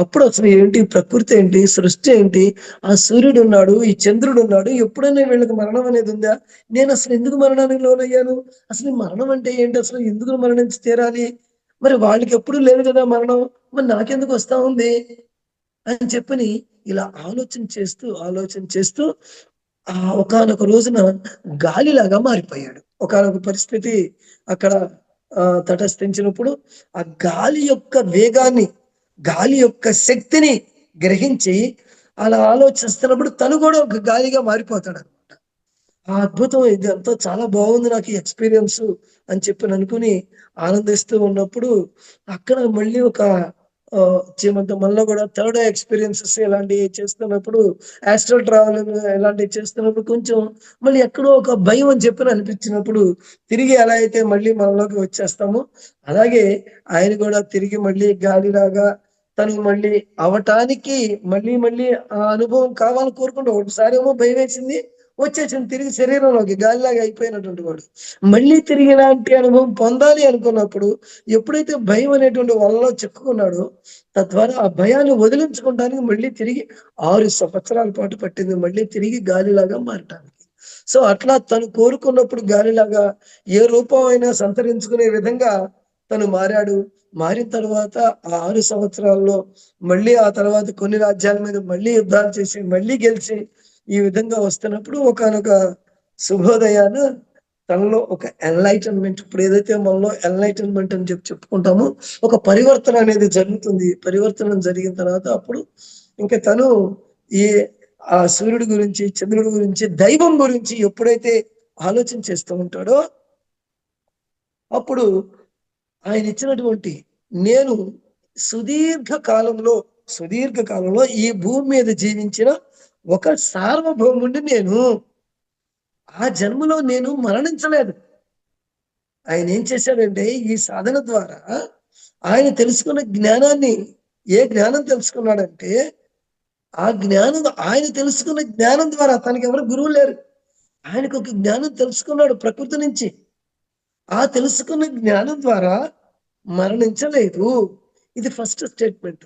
అప్పుడు అసలు ఏంటి ప్రకృతి ఏంటి, సృష్టి ఏంటి, ఆ సూర్యుడు ఉన్నాడు, ఈ చంద్రుడు ఉన్నాడు, ఎప్పుడైనా వీళ్ళకి మరణం అనేది ఉందా, నేను అసలు ఎందుకు మరణానికి లోనయ్యాను, అసలు మరణం అంటే ఏంటి, అసలు ఎందుకు మరణించి తీరాలి, మరి వాళ్ళకి ఎప్పుడు లేదు కదా మరణం, మరి నాకెందుకు వస్తా ఉంది అని చెప్పని ఇలా ఆలోచన చేస్తూ ఒకానొక రోజున గాలిలాగా మారిపోయాడు. ఒకానొక పరిస్థితి అక్కడ తటస్థించినప్పుడు ఆ గాలి యొక్క వేగాన్ని, గాలి యొక్క శక్తిని గ్రహించి అలా ఆలోచిస్తున్నప్పుడు తను కూడా ఒక గాలిగా మారిపోతాడు అనమాట. ఆ అద్భుతం ఇది అంతా చాలా బాగుంది నాకు ఈ ఎక్స్పీరియన్స్ అని చెప్పి అనుకుని ఆనందిస్తూ ఉన్నప్పుడు అక్కడ మళ్ళీ ఒక మనలో కూడా థర్డ్ ఎక్స్పీరియన్సెస్ ఇలాంటివి చేస్తున్నప్పుడు, ఆస్ట్రల్ ట్రావెలింగ్ ఇలాంటివి చేస్తున్నప్పుడు కొంచెం మళ్ళీ ఎక్కడో ఒక భయం అని చెప్పి అనిపించినప్పుడు తిరిగి ఎలా అయితే మళ్ళీ మనలోకి వచ్చేస్తామో అలాగే ఆయన కూడా తిరిగి మళ్ళీ గాలిలాగా తను మళ్ళీ అవటానికి మళ్ళీ ఆ అనుభవం కావాలని కోరుకుంటూ ఒకసారి ఏమో భయం వేసింది, వచ్చేసింది తిరిగి శరీరంలోకి గాలిలాగా అయిపోయినటువంటి వాడు. మళ్ళీ తిరిగి ఇలాంటి అనుభవం పొందాలి అనుకున్నప్పుడు ఎప్పుడైతే భయం అనేటువంటి వలలో చిక్కుకున్నాడో తద్వారా ఆ భయాన్ని వదిలించుకోవడానికి మళ్ళీ తిరిగి 6 సంవత్సరాల పాటు పట్టింది మళ్ళీ తిరిగి గాలిలాగా మారటానికి. సో అట్లా తను కోరుకున్నప్పుడు గాలిలాగా ఏ రూపం అయినా సంతరించుకునే విధంగా తను మారాడు. మారిన తర్వాత ఆ 6 సంవత్సరాల్లో మళ్ళీ ఆ తర్వాత కొన్ని రాజ్యాల మీద మళ్ళీ యుద్ధాలు చేసి మళ్ళీ గెలిచి ఈ విధంగా వస్తున్నప్పుడు ఒకానొక శుభోదయాన తనలో ఒక ఎన్లైటన్మెంట్, ఇప్పుడు ఏదైతే మనలో ఎన్లైటన్మెంట్ అని చెప్పుకుంటామో ఒక పరివర్తన అనేది జరుగుతుంది. పరివర్తన జరిగిన తర్వాత అప్పుడు ఇంకా తను ఈ ఆ సూర్యుడి గురించి, చంద్రుడి గురించి, దైవం గురించి ఎప్పుడైతే ఆలోచన చేస్తూ ఉంటాడో అప్పుడు ఆయన ఇచ్చినటువంటి నేను సుదీర్ఘ కాలంలో ఈ భూమి మీద జీవించిన ఒక సార్వభౌముడిని నేను. ఆ జన్మలో నేను మరణించలేదు. ఆయన ఏం చేశాడంటే ఈ సాధన ద్వారా ఆయన తెలుసుకున్న జ్ఞానాన్ని, ఏ జ్ఞానం తెలుసుకున్నాడంటే ఆయన తెలుసుకున్న జ్ఞానం ద్వారా తనకి ఎవరు గురువు లేరు. ఆయనకు ఒక జ్ఞానం తెలుసుకున్నాడు ప్రకృతి నుంచి. ఆ తెలుసుకున్న జ్ఞానం ద్వారా మరణించలేదు. ఇది ఫస్ట్ స్టేట్మెంట్.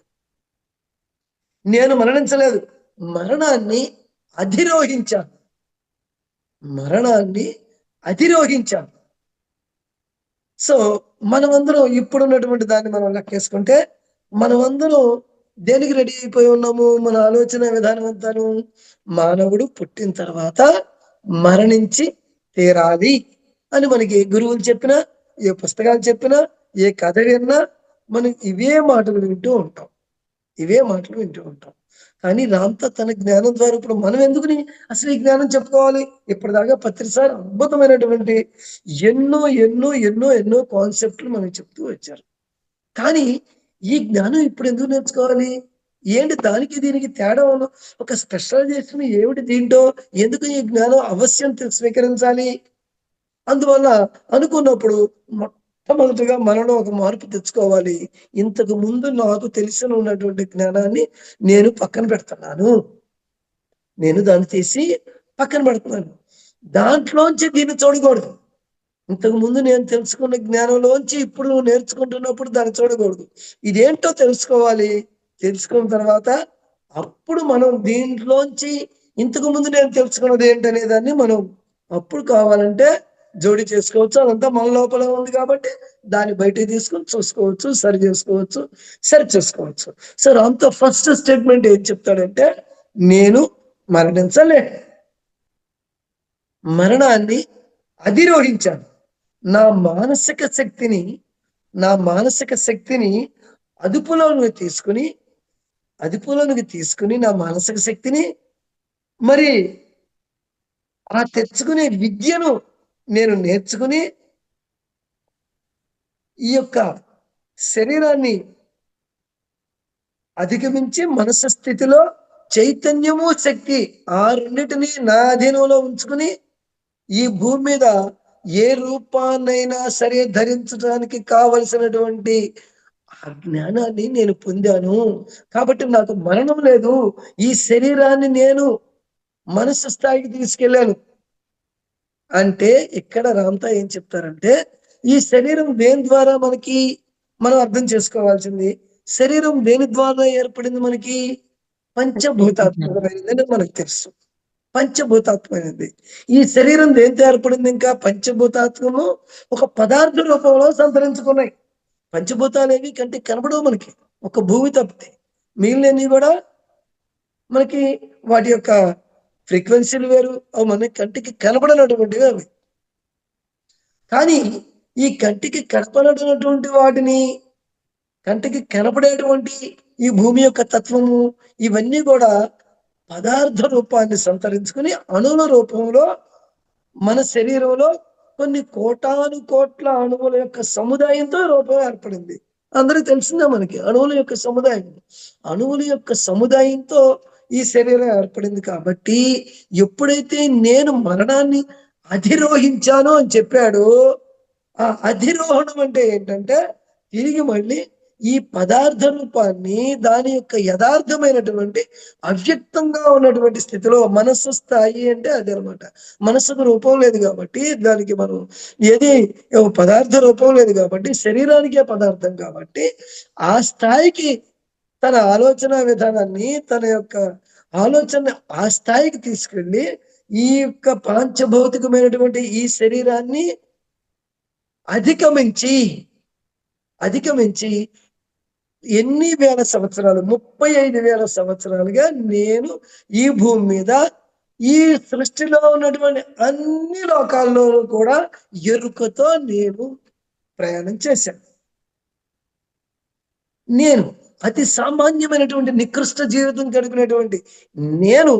నేను మరణించలేదు, మరణాన్ని అధిరోహించాను. సో మనమందరం ఇప్పుడున్నటువంటి దాన్ని మనం లెక్కేసుకుంటే మనమందరం దేనికి రెడీ అయిపోయి ఉన్నాము? మన ఆలోచన విధానం అంతాను మానవుడు పుట్టిన తర్వాత మరణించి తీరాలి అని మనకి గురువులు చెప్పినా, ఏ పుస్తకాలు చెప్పినా, ఏ కథ విన్నా మనం ఇవే మాటలు వింటూ ఉంటాం. కానీ రాంతా తన జ్ఞానం ద్వారా ఇప్పుడు మనం ఎందుకుని అసలు ఈ జ్ఞానం చెప్పుకోవాలి? ఇప్పటిదాకా పత్రిసారి అద్భుతమైనటువంటి ఎన్నో కాన్సెప్ట్లు మనకు చెప్తూ వచ్చారు. కానీ ఈ జ్ఞానం ఇప్పుడు ఎందుకు నేర్చుకోవాలి? ఏంటి దానికి దీనికి తేడా ఒక స్పెషలైజేషన్ ఏమిటి దీంట్లో? ఎందుకు ఈ జ్ఞానం అవశ్యం స్వీకరించాలి? అందువల్ల అనుకున్నప్పుడు మొట్టమొదటిగా మనలో ఒక మార్పు తెచ్చుకోవాలి. ఇంతకు ముందు నాకు తెలిసిన ఉన్నటువంటి జ్ఞానాన్ని నేను పక్కన పెడుతున్నాను. నేను దాన్ని తీసి పక్కన పెడుతున్నాను. దాంట్లోంచి దీన్ని చూడకూడదు. ఇంతకు ముందు నేను తెలుసుకున్న జ్ఞానంలోంచి ఇప్పుడు నువ్వు నేర్చుకుంటున్నప్పుడు దాన్ని చూడకూడదు. ఇదేంటో తెలుసుకోవాలి. తెలుసుకున్న తర్వాత అప్పుడు మనం దీంట్లోంచి ఇంతకు ముందు నేను తెలుసుకున్నది ఏంటనే దాన్ని మనం అప్పుడు కావాలంటే జోడి చేసుకోవచ్చు. అదంతా మన లోపల ఉంది కాబట్టి దాన్ని బయటికి తీసుకొని చూసుకోవచ్చు, సరి చేసుకోవచ్చు, సరి చేసుకోవచ్చు. సో రామ్తో ఫస్ట్ స్టేట్మెంట్ ఏం చెప్తాడంటే, నేను మరణించలే, మరణాన్ని అధిరోహించాను. నా మానసిక శక్తిని నా మానసిక శక్తిని అదుపులోనికి తీసుకుని నా మానసిక శక్తిని మరి ఆ తెచ్చుకునే విద్యను నేను నేర్చుకుని ఈ యొక్క శరీరాన్ని అధిగమించి మనసు స్థితిలో చైతన్యము శక్తి ఆ రెండింటిని నా అధీనంలో ఉంచుకుని ఈ భూమి మీద ఏ రూపాన్నైనా సరే ధరించడానికి కావలసినటువంటి ఆ జ్ఞానాన్ని నేను పొందాను. కాబట్టి నాకు మరణం లేదు. ఈ శరీరాన్ని నేను మనసు స్థాయికి తీసుకెళ్ళాను అంటే ఇక్కడ రామ్తా ఏం చెప్తారంటే, ఈ శరీరం దేని ద్వారా మనం అర్థం చేసుకోవాల్సింది, శరీరం దేని ద్వారా ఏర్పడింది మనకి? పంచభూతాత్మకమైనది మనకు తెలుసు. పంచభూతాత్మైనది. ఈ శరీరం దేంతో ఏర్పడింది? ఇంకా పంచభూతాత్మము ఒక పదార్థ రూపంలో సంతరించుకున్నాయి. పంచభూతాలు ఏవి కంటికి కనబడవు మనకి, ఒక భూమి తప్పితే. మిగిలినవి కూడా మనకి వాటి యొక్క ఫ్రీక్వెన్సీలు వేరు, అవి మన కంటికి కనబడనటువంటివి అవి. కానీ ఈ కంటికి కనపడనటువంటి వాటిని, కంటికి కనపడేటువంటి ఈ భూమి యొక్క తత్వము, ఇవన్నీ కూడా పదార్థ రూపాన్ని సంతరించుకుని అణువుల రూపంలో మన శరీరంలో కొన్ని కోటాను కోట్ల అణువుల యొక్క సముదాయంతో రూపం ఏర్పడింది. అందరికీ తెలిసిందే మనకి అణువుల యొక్క సముదాయం. అణువుల యొక్క సముదాయంతో ఈ శరీరం ఏర్పడింది. కాబట్టి ఎప్పుడైతే నేను మరణాన్ని అధిరోహించాను అని చెప్పాడో, ఆ అధిరోహణం అంటే ఏంటంటే తిరిగి మళ్ళీ ఈ పదార్థ రూపాన్ని దాని యొక్క యథార్థమైనటువంటి అవ్యక్తంగా ఉన్నటువంటి స్థితిలో, మనస్సు స్థాయి అంటే అదే అనమాట. మనస్సుకు రూపం లేదు కాబట్టి దానికి మనం ఏది పదార్థ రూపం లేదు కాబట్టి శరీరానికే పదార్థం కాబట్టి ఆ స్థాయికి తన ఆలోచన విధానాన్ని, తన యొక్క ఆలోచన ఆ స్థాయికి తీసుకెళ్ళి ఈ యొక్క పాంచభౌతికమైనటువంటి ఈ శరీరాన్ని అధిగమించి ఎన్ని వేల సంవత్సరాలు, 35,000 సంవత్సరాలుగా నేను ఈ భూమి మీద ఈ సృష్టిలో ఉన్నటువంటి అన్ని లోకాల్లో కూడా ఎరుకతో నేను ప్రయాణం చేశాను. నేను అతి సామాన్యమైనటువంటి నికృష్ట జీవితం గడిపినటువంటి నేను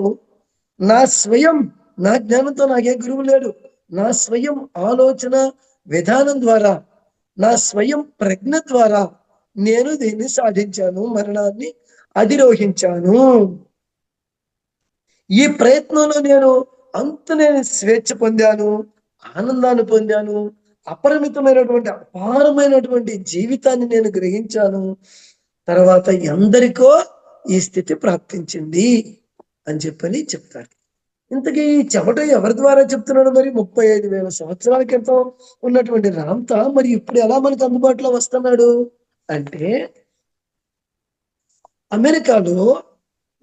నా స్వయం, నా జ్ఞానంతో నాకే గురువు లేడు, నా స్వయం ఆలోచన విధానం ద్వారా, నా స్వయం ప్రజ్ఞ ద్వారా నేను దీన్ని సాధించాను, మరణాన్ని అధిరోహించాను. ఈ ప్రయత్నంలో నేను స్వేచ్ఛ పొందాను, ఆనందాన్ని పొందాను, అపరిమితమైనటువంటి అపారమైనటువంటి జీవితాన్ని నేను గ్రహించాను. తర్వాత ఎందరికో ఈ స్థితి ప్రాప్తించింది అని చెప్తారు. ఇంతకీ ఈ చెమట ఎవరి ద్వారా చెప్తున్నాడు? మరి 35,000 సంవత్సరాల క్రితం ఉన్నటువంటి రామ్తా మరి ఇప్పుడు ఎలా మనకు అందుబాటులో వస్తున్నాడు అంటే, అమెరికాలో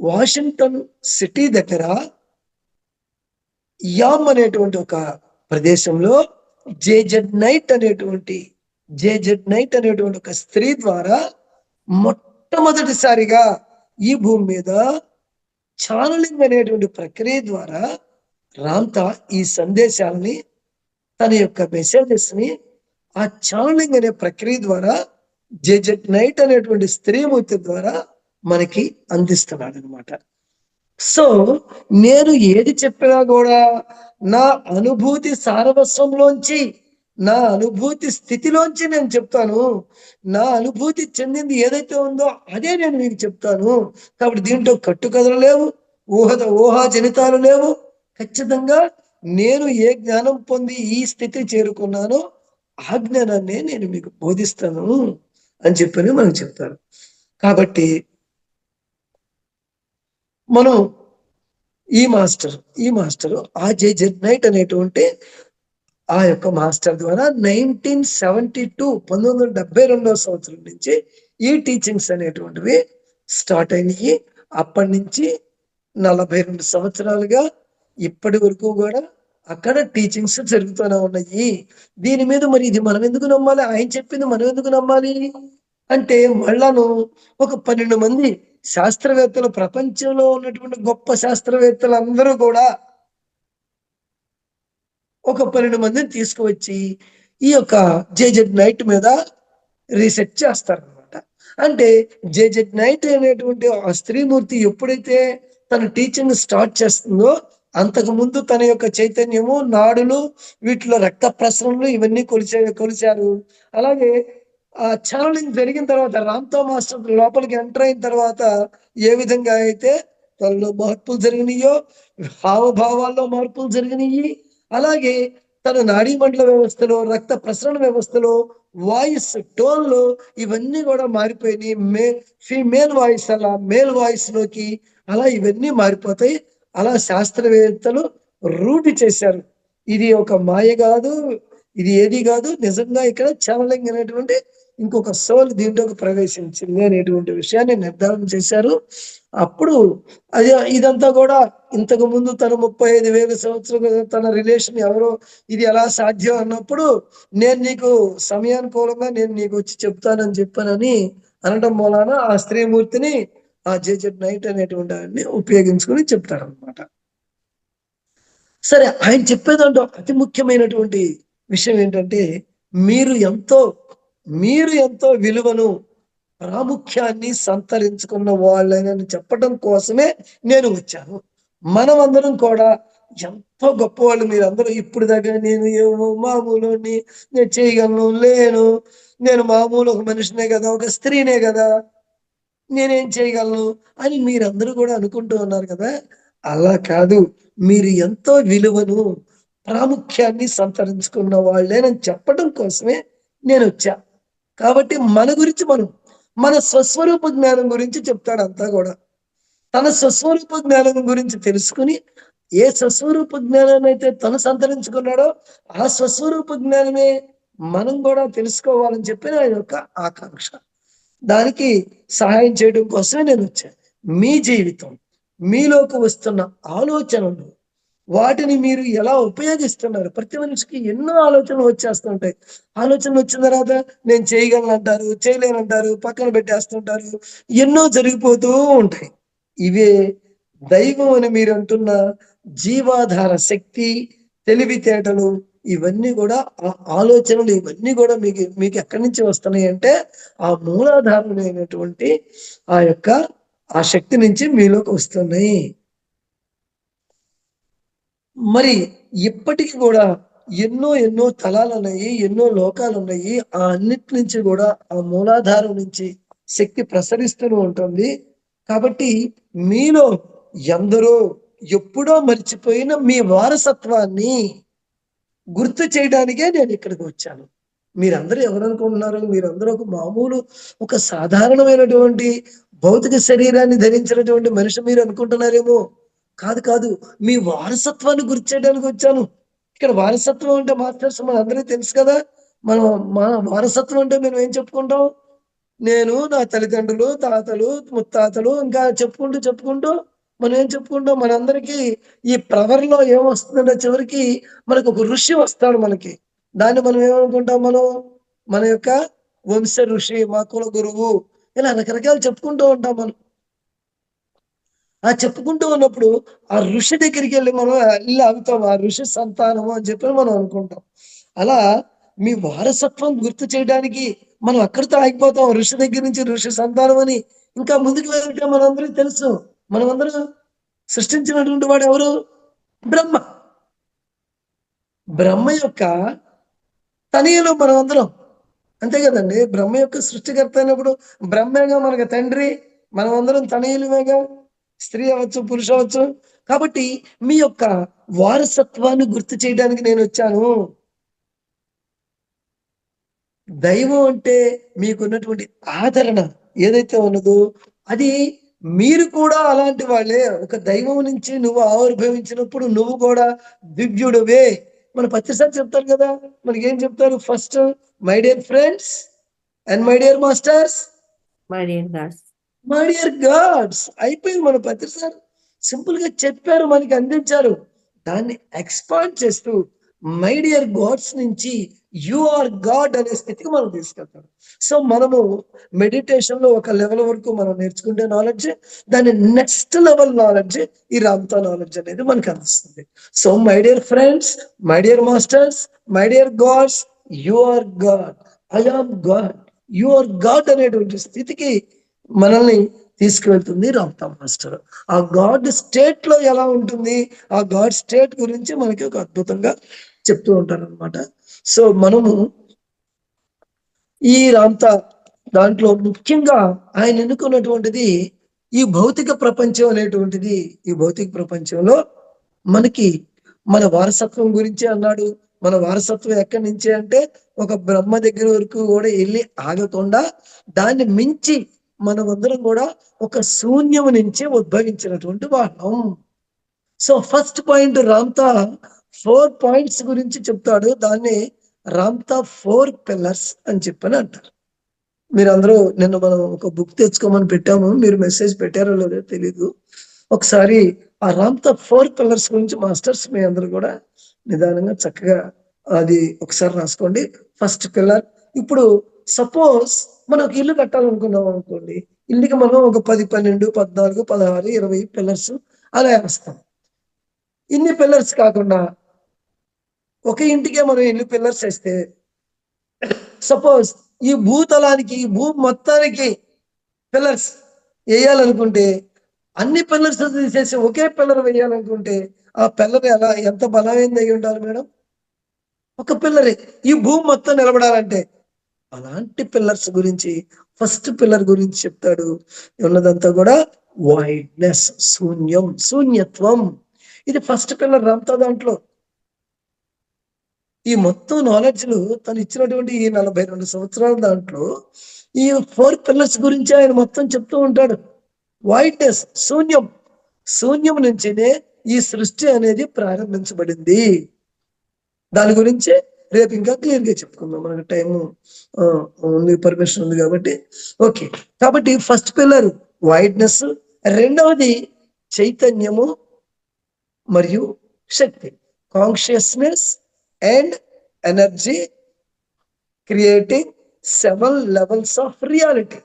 వాషింగ్టన్ సిటీ దగ్గర యామ్ అనేటువంటి ఒక ప్రదేశంలో జేజెడ్ నైట్ అనేటువంటి ఒక స్త్రీ ద్వారా మొట్టమొదటిసారిగా ఈ భూమి మీద ఛానలింగ్ అనేటువంటి ప్రక్రియ ద్వారా రామ్తా ఈ సందేశాలని, తన యొక్క మెసేజెస్ ని ఆ ఛానలింగ్ అనే ప్రక్రియ ద్వారా జేజెడ్ నైట్ అనేటువంటి స్త్రీమూర్తి ద్వారా మనకి అందిస్తున్నాడు అనమాట. సో నేను ఏది చెప్పినా కూడా నా అనుభూతి సారవస్వంలోంచి, నా అనుభూతి స్థితిలోంచి నేను చెప్తాను. నా అనుభూతి చెందింది ఏదైతే ఉందో అదే నేను మీకు చెప్తాను. కాబట్టి దీంట్లో కట్టుకథలు లేవు, ఊహాజనితాలు లేవు. ఖచ్చితంగా నేను ఏ జ్ఞానం పొంది ఈ స్థితి చేరుకున్నానో ఆ జ్ఞానాన్ని నేను మీకు బోధిస్తాను అని చెప్పని మనం చెప్తారు. కాబట్టి మనం ఈ మాస్టర్ ఆ జేజెడ్ నైట్ అనేటువంటి ఆ యొక్క మాస్టర్ ద్వారా 1972 సంవత్సరం నుంచి ఈ టీచింగ్స్ అనేటువంటివి స్టార్ట్ అయినాయి. అప్పటి నుంచి 42 సంవత్సరాలుగా ఇప్పటి వరకు కూడా అక్కడ టీచింగ్స్ జరుగుతూనే ఉన్నాయి. దీని మీద మరి ఇది మనం ఎందుకు నమ్మాలి, ఆయన చెప్పింది మనం ఎందుకు నమ్మాలి అంటే మళ్ళాను ఒక 12 మంది శాస్త్రవేత్తలు, ప్రపంచంలో ఉన్నటువంటి గొప్ప శాస్త్రవేత్తలు అందరూ కూడా ఒక 12 మందిని తీసుకువచ్చి ఈ యొక్క జేజెడ్ నైట్ మీద రీసెర్చ్ చేస్తారనమాట. అంటే జేజెడ్ నైట్ అనేటువంటి ఆ స్త్రీమూర్తి ఎప్పుడైతే తన టీచింగ్ స్టార్ట్ చేస్తుందో అంతకు ముందు తన యొక్క చైతన్యము, నాడులు, వీటిలో రక్త ప్రసరణలు ఇవన్నీ కొలిచారు. అలాగే ఆ ఛానలింగ్ జరిగిన తర్వాత రామ్తో మాస్టర్ లోపలికి ఎంటర్ అయిన తర్వాత ఏ విధంగా అయితే తనలో మార్పులు జరిగినాయో, హావభావాల్లో మార్పులు జరిగినాయి, అలాగే తన నాడీ మండల వ్యవస్థలో, రక్త ప్రసరణ వ్యవస్థలో, వాయిస్ టోన్లో ఇవన్నీ కూడా మారిపోయినాయి. ఫీమేల్ వాయిస్ అలా మేల్ వాయిస్ లోకి అలా ఇవన్నీ మారిపోతాయి. అలా శాస్త్రవేత్తలు రూఢి చేశారు. ఇది ఒక మాయ కాదు, ఇది ఏది కాదు, నిజంగా ఇక్కడ ఛానలింగ్ అనేటువంటి ఇంకొక సోల్ దీంట్లోకి ప్రవేశించింది అనేటువంటి విషయాన్ని నిర్ధారణ చేశారు. అప్పుడు అది ఇదంతా కూడా ఇంతకు ముందు తన 35,000 సంవత్సరాలు తన రిలేషన్ ఎవరో ఇది ఎలా సాధ్యం అన్నప్పుడు నేను నీకు సమయానుకూలంగా నేను నీకు వచ్చి చెప్తానని చెప్పానని అనడం మూలాన ఆ స్త్రీమూర్తిని ఆ జేజెడ్ నైట్ అనేటువంటి ఆయన్ని ఉపయోగించుకుని చెప్తాడనమాట. సరే, ఆయన చెప్పేదంటే అతి ముఖ్యమైనటువంటి విషయం ఏంటంటే మీరు ఎంతో విలువను, ప్రాముఖ్యాన్ని సంతరించుకున్న వాళ్ళని చెప్పడం కోసమే నేను వచ్చాను. మనమందరం కూడా ఎంతో గొప్పవాళ్ళు. మీరందరూ ఇప్పుడు దగ్గర నేను ఏమో మామూలుని, నేను చేయగలను, నేను మామూలు ఒక మనిషినే కదా, ఒక స్త్రీనే కదా, నేనేం చేయగలను అని మీరందరూ కూడా అనుకుంటూ ఉన్నారు కదా. అలా కాదు, మీరు ఎంతో విలువను, ప్రాముఖ్యాన్ని సంతరించుకున్న వాళ్ళేనని చెప్పడం కోసమే నేను వచ్చా. కాబట్టి మన గురించి మన స్వస్వరూప జ్ఞానం గురించి చెప్తాడు అంతా కూడా. తన స్వస్వరూప జ్ఞానం గురించి తెలుసుకుని ఏ స్వస్వరూప జ్ఞానాన్ని అయితే తను సంతరించుకున్నాడో ఆ స్వస్వరూప జ్ఞానమే మనం కూడా తెలుసుకోవాలని చెప్పిన ఆయన యొక్క ఆకాంక్ష. దానికి సహాయం చేయడం కోసమే నేను వచ్చాను. మీ జీవితం, మీలోకి వస్తున్న ఆలోచనలు, వాటిని మీరు ఎలా ఉపయోగిస్తున్నారు. ప్రతి మనిషికి ఎన్నో ఆలోచనలు వచ్చేస్తుంటాయి. ఆలోచనలు వచ్చిన తర్వాత నేను చేయగలను అంటారు, చేయలేనంటారు, పక్కన పెట్టేస్తుంటారు, ఎన్నో జరిగిపోతూ ఉంటాయి. ఇవే దైవం అని మీరు అంటున్న జీవాధార శక్తి, తెలివితేటలు, ఇవన్నీ కూడా ఆ ఆలోచనలు ఇవన్నీ కూడా మీకు ఎక్కడి నుంచి వస్తున్నాయి అంటే ఆ మూలాధారమైనటువంటి ఆ శక్తి నుంచి మీలోకి వస్తున్నాయి. మరి ఇప్పటికి కూడా ఎన్నో తలాలు ఉన్నాయి, ఎన్నో లోకాలు ఉన్నాయి. ఆ అన్నిటి నుంచి కూడా ఆ మూలాధారం నుంచి శక్తి ప్రసరిస్తూ ఉంటుంది. కాబట్టి మీలో ఎందరో ఎప్పుడో మర్చిపోయిన మీ వారసత్వాన్ని గుర్తు చేయడానికే నేను ఇక్కడికి వచ్చాను. మీరందరూ ఎవరనుకుంటున్నారు? మీరందరూ ఒక సాధారణమైనటువంటి భౌతిక శరీరాన్ని ధరించినటువంటి మనిషి మీరు అనుకుంటున్నారేమో. కాదు, మీ వారసత్వాన్ని గుర్తు చేయడానికి వచ్చాను. ఇక్కడ వారసత్వం అంటే మాస్టర్స్ మన అందరికీ తెలుసు కదా. మన వారసత్వం అంటే మేము ఏం చెప్పుకుంటాం? నేను, నా తల్లిదండ్రులు, తాతలు, ముత్తాతలు, ఇంకా చెప్పుకుంటూ మనం ఏం చెప్పుకుంటాం? మనందరికీ ఈ ప్రవర్లో ఏమొస్తుందంటే చివరికి మనకు ఒక ఋషి వస్తాడు మనకి. దాన్ని మనం ఏమనుకుంటాం? మన యొక్క వంశ ఋషి, మా కుల గురువు, ఇలా రకరకాలు చెప్పుకుంటూ ఉంటాం మనం. ఆ చెప్పుకుంటూ ఉన్నప్పుడు ఆ ఋషి దగ్గరికి వెళ్ళి మనం అవుతాం, ఆ ఋషి సంతానము అని చెప్పి మనం అనుకుంటాం. అలా మీ వారసత్వం గుర్తు చేయడానికి మనం అక్కడితో ఆగిపోతాం. ఋషి దగ్గర నుంచి ఋషి సంతానం అని ఇంకా ముందుకు వెళ్తే మనందరికీ తెలుసు, మనమందరం సృష్టించినటువంటి వాడు ఎవరు? బ్రహ్మ యొక్క తనయులు మనమందరం, అంతే కదండి. బ్రహ్మ యొక్క సృష్టికర్త అయినప్పుడు బ్రహ్మేగా మనకు తండ్రి, మనమందరం తనయులమేగా, స్త్రీ అవ్వచ్చు, పురుష అవ్వచ్చు. కాబట్టి మీ యొక్క వారసత్వాన్ని గుర్తు చేయడానికి నేను వచ్చాను. దైవం అంటే మీకున్నటువంటి ఆదరణ ఏదైతే ఉన్నదో అది మీరు కూడా అలాంటి వాళ్ళే. ఒక దైవం నుంచి నువ్వు ఆవిర్భవించినప్పుడు నువ్వు కూడా దివ్యుడువే. మన పత్రిసారి చెప్తారు కదా, మనకేం చెప్తారు? First my dear friends and my dear masters, my dear God's అయిపోయింది. మన పత్రిసారి సింపుల్ గా చెప్పారు, మనకి అందించారు. దాన్ని ఎక్స్పాండ్ చేస్తూ మై డియర్ గాడ్స్ నుంచి యు ఆర్ గాడ్ అనే స్థితికి మనం తీసుకెళ్తాం. సో మనము మెడిటేషన్ లో ఒక లెవెల్ వరకు మనం నేర్చుకుంటే నాలెడ్జ్, దాని నెక్స్ట్ లెవెల్ నాలెడ్జ్ ఈ రామ్తా నాలెడ్జ్ అనేది మనకు అందిస్తుంది. So my dear friends, my dear masters, my dear gods, you are god, I am god, you are God అనేటువంటి స్థితికి మనల్ని తీసుకువెళ్తుంది రామ్తా మాస్టర్. ఆ గాడ్ స్టేట్ లో ఎలా ఉంటుంది, ఆ గాడ్ స్టేట్ గురించి మనకి ఒక అద్భుతంగా చెప్తూ ఉంటారు అనమాట. సో మనము ఈ రామ్తా దాంట్లో ముఖ్యంగా ఆయన ఎన్నుకున్నటువంటిది ఈ భౌతిక ప్రపంచం అనేటువంటిది. ఈ భౌతిక ప్రపంచంలో మనకి మన వారసత్వం గురించి అన్నాడు. మన వారసత్వం ఎక్కడి నుంచి అంటే ఒక బ్రహ్మ దగ్గర వరకు కూడా వెళ్ళి ఆగకుండా దాన్ని మించి మనమందరం కూడా ఒక శూన్యం నుంచి ఉద్భవించినటువంటి వాళ్ళం. So first point Ramtha 4 points గురించి చెప్తాడు. దాన్ని రామ్తా 4 పిల్లర్స్ అని చెప్పని అంటారు. మీరందరూ నిన్న మనం ఒక బుక్ తెచ్చుకోమని పెట్టాము, మీరు మెసేజ్ పెట్టారో లేదో తెలీదు. ఒకసారి ఆ రామ్తా 4 పిల్లర్స్ గురించి మాస్టర్స్ మీ అందరూ కూడా నిదానంగా చక్కగా అది ఒకసారి రాసుకోండి. ఫస్ట్ పిల్లర్, ఇప్పుడు సపోజ్ మనం ఒక ఇల్లు కట్టాలనుకున్నాం అనుకోండి, ఇల్లుకి మనం ఒక 10, 12, 14, 16, 20 పిల్లర్స్ అలా వేస్తాం. ఇన్ని పిల్లర్స్ కాకుండా ఒక ఇంటికే మనం ఎన్ని పిల్లర్స్ వేస్తే, సపోజ్ ఈ భూతలానికి, ఈ భూమి మొత్తానికి పిల్లర్స్ వేయాలనుకుంటే, అన్ని పిల్లర్స్ తీసేసి ఒకే పిల్లర్ వేయాలనుకుంటే ఆ పిల్లర్ ఎలా, ఎంత బలమైంది అయి ఉండాలి మేడం? ఒక పిల్లరే ఈ భూమి మొత్తం నిలబడాలంటే. అలాంటి పిల్లర్స్ గురించి ఫస్ట్ పిల్లర్ గురించి చెప్తాడు. ఉన్నదంతా కూడా వైడ్నెస్, శూన్యం, శూన్యత్వం. ఇది ఫస్ట్ పిల్లర్ రామ్తా దాంట్లో. ఈ మొత్తం నాలెడ్జ్లు తను ఇచ్చినటువంటి ఈ 42 సంవత్సరాల దాంట్లో ఈ 4 పిల్లర్స్ గురించి ఆయన మొత్తం చెప్తూ ఉంటాడు. వైడ్నెస్, శూన్యం, శూన్యం నుంచినే ఈ సృష్టి అనేది ప్రారంభించబడింది. దాని గురించి రేపు ఇంకా క్లియర్ గా చెప్పుకుందాం, మనకు టైం ఉంది, పర్మిషన్ ఉంది కాబట్టి. ఓకే, కాబట్టి ఫస్ట్ పిల్లర్ వైడ్నెస్, రెండవది చైతన్యము మరియు శక్తి, consciousness and energy, creating 7 levels of reality.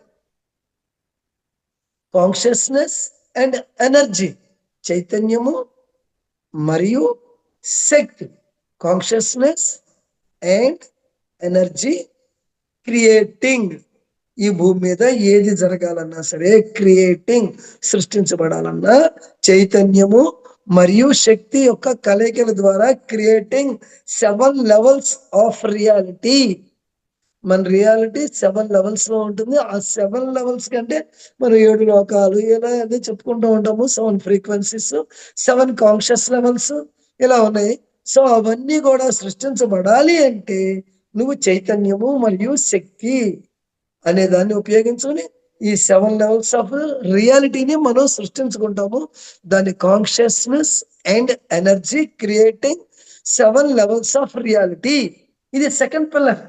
Consciousness and energy, చైతన్యము మరియు శక్తి, కాన్షియస్నెస్ అండ్ ఎనర్జీ, క్రియేటింగ్. ఈ భూమి మీద ఏది జరగాలన్నా సరే, క్రియేటింగ్, సృష్టించబడాలన్నా చైతన్యము మరియు శక్తి యొక్క కలయికల ద్వారా క్రియేటింగ్ 7 levels of reality. మన రియాలిటీ 7 levels లో ఉంటుంది. ఆ 7 levels కంటే మనం 7 లోకాలు ఇలా అదే చెప్పుకుంటూ ఉంటాము. 7 frequencies, 7 కాన్షియస్ లెవెల్స్ ఇలా ఉన్నాయి. సో అవన్నీ కూడా సృష్టించబడాలి అంటే నువ్వు చైతన్యము మరియు శక్తి అనే దాన్ని ఉపయోగించుకొని ఈ 7 levels ఆఫ్ రియాలిటీని మనం సృష్టించుకుంటాము. దాని consciousness and energy, creating 7 levels of reality. ఇది సెకండ్ పిల్లర్.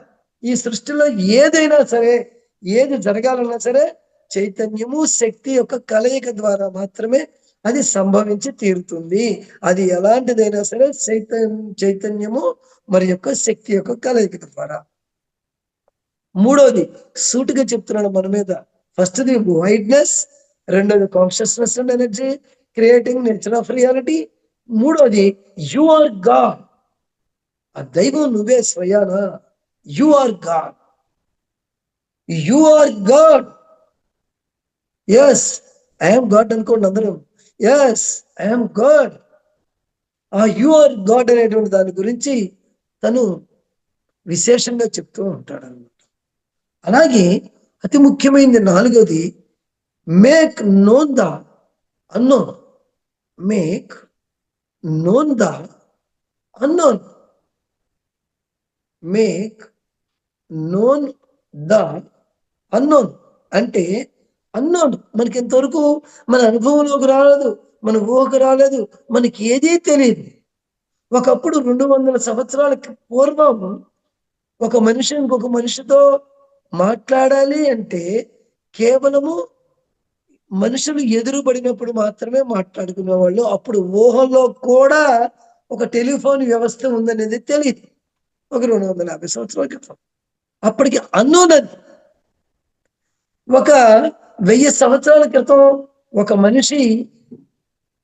ఈ సృష్టిలో ఏదైనా సరే, ఏది జరగాలన్నా సరే చైతన్యము శక్తి యొక్క కలయిక ద్వారా మాత్రమే అది సంభవించి తీరుతుంది. అది ఎలాంటిదైనా సరే చైతన్యము మరి యొక్క శక్తి యొక్క కలయిక ద్వారా. మూడోది సూటిగా చెప్తున్నాడు మన మీద. ఫస్ట్ది వైడ్నెస్, రెండోది consciousness and energy, creating nature of reality. మూడోది యు ఆర్ గాడ్, ఆ దైవం నువ్వే స్వయానా. You are God, you are God. Yes I'm God అనుకోండి అందరూ. Yes I'm God. ఆ యు ఆర్ గాడ్ అనేటువంటి దాని గురించి తను విశేషంగా చెప్తూ ఉంటాడు అన్నమాట. అలాగే అతి ముఖ్యమైనది నాలుగోది, make known the unknown. Make known the unknown. Make known the unknown అంటే అన్నోన్ మనకి ఇంతవరకు మన అనుభవంలోకి రాలేదు, మన ఊహకు రాలేదు, మనకి ఏదీ తెలియదు. ఒకప్పుడు 200 సంవత్సరాలకి పూర్వం ఒక మనిషి ఇంకొక మనిషితో మాట్లాడాలి అంటే కేవలము మనుషులు ఎదురుపడినప్పుడు మాత్రమే మాట్లాడుకునేవాళ్ళు. అప్పుడు ఊహల్లో కూడా ఒక టెలిఫోన్ వ్యవస్థ ఉందనేది తెలియదు. ఒక 250 సంవత్సరాల క్రితం. అప్పటికి అన్నోన్ అది. ఒక 1000 సంవత్సరాల క్రితం ఒక మనిషి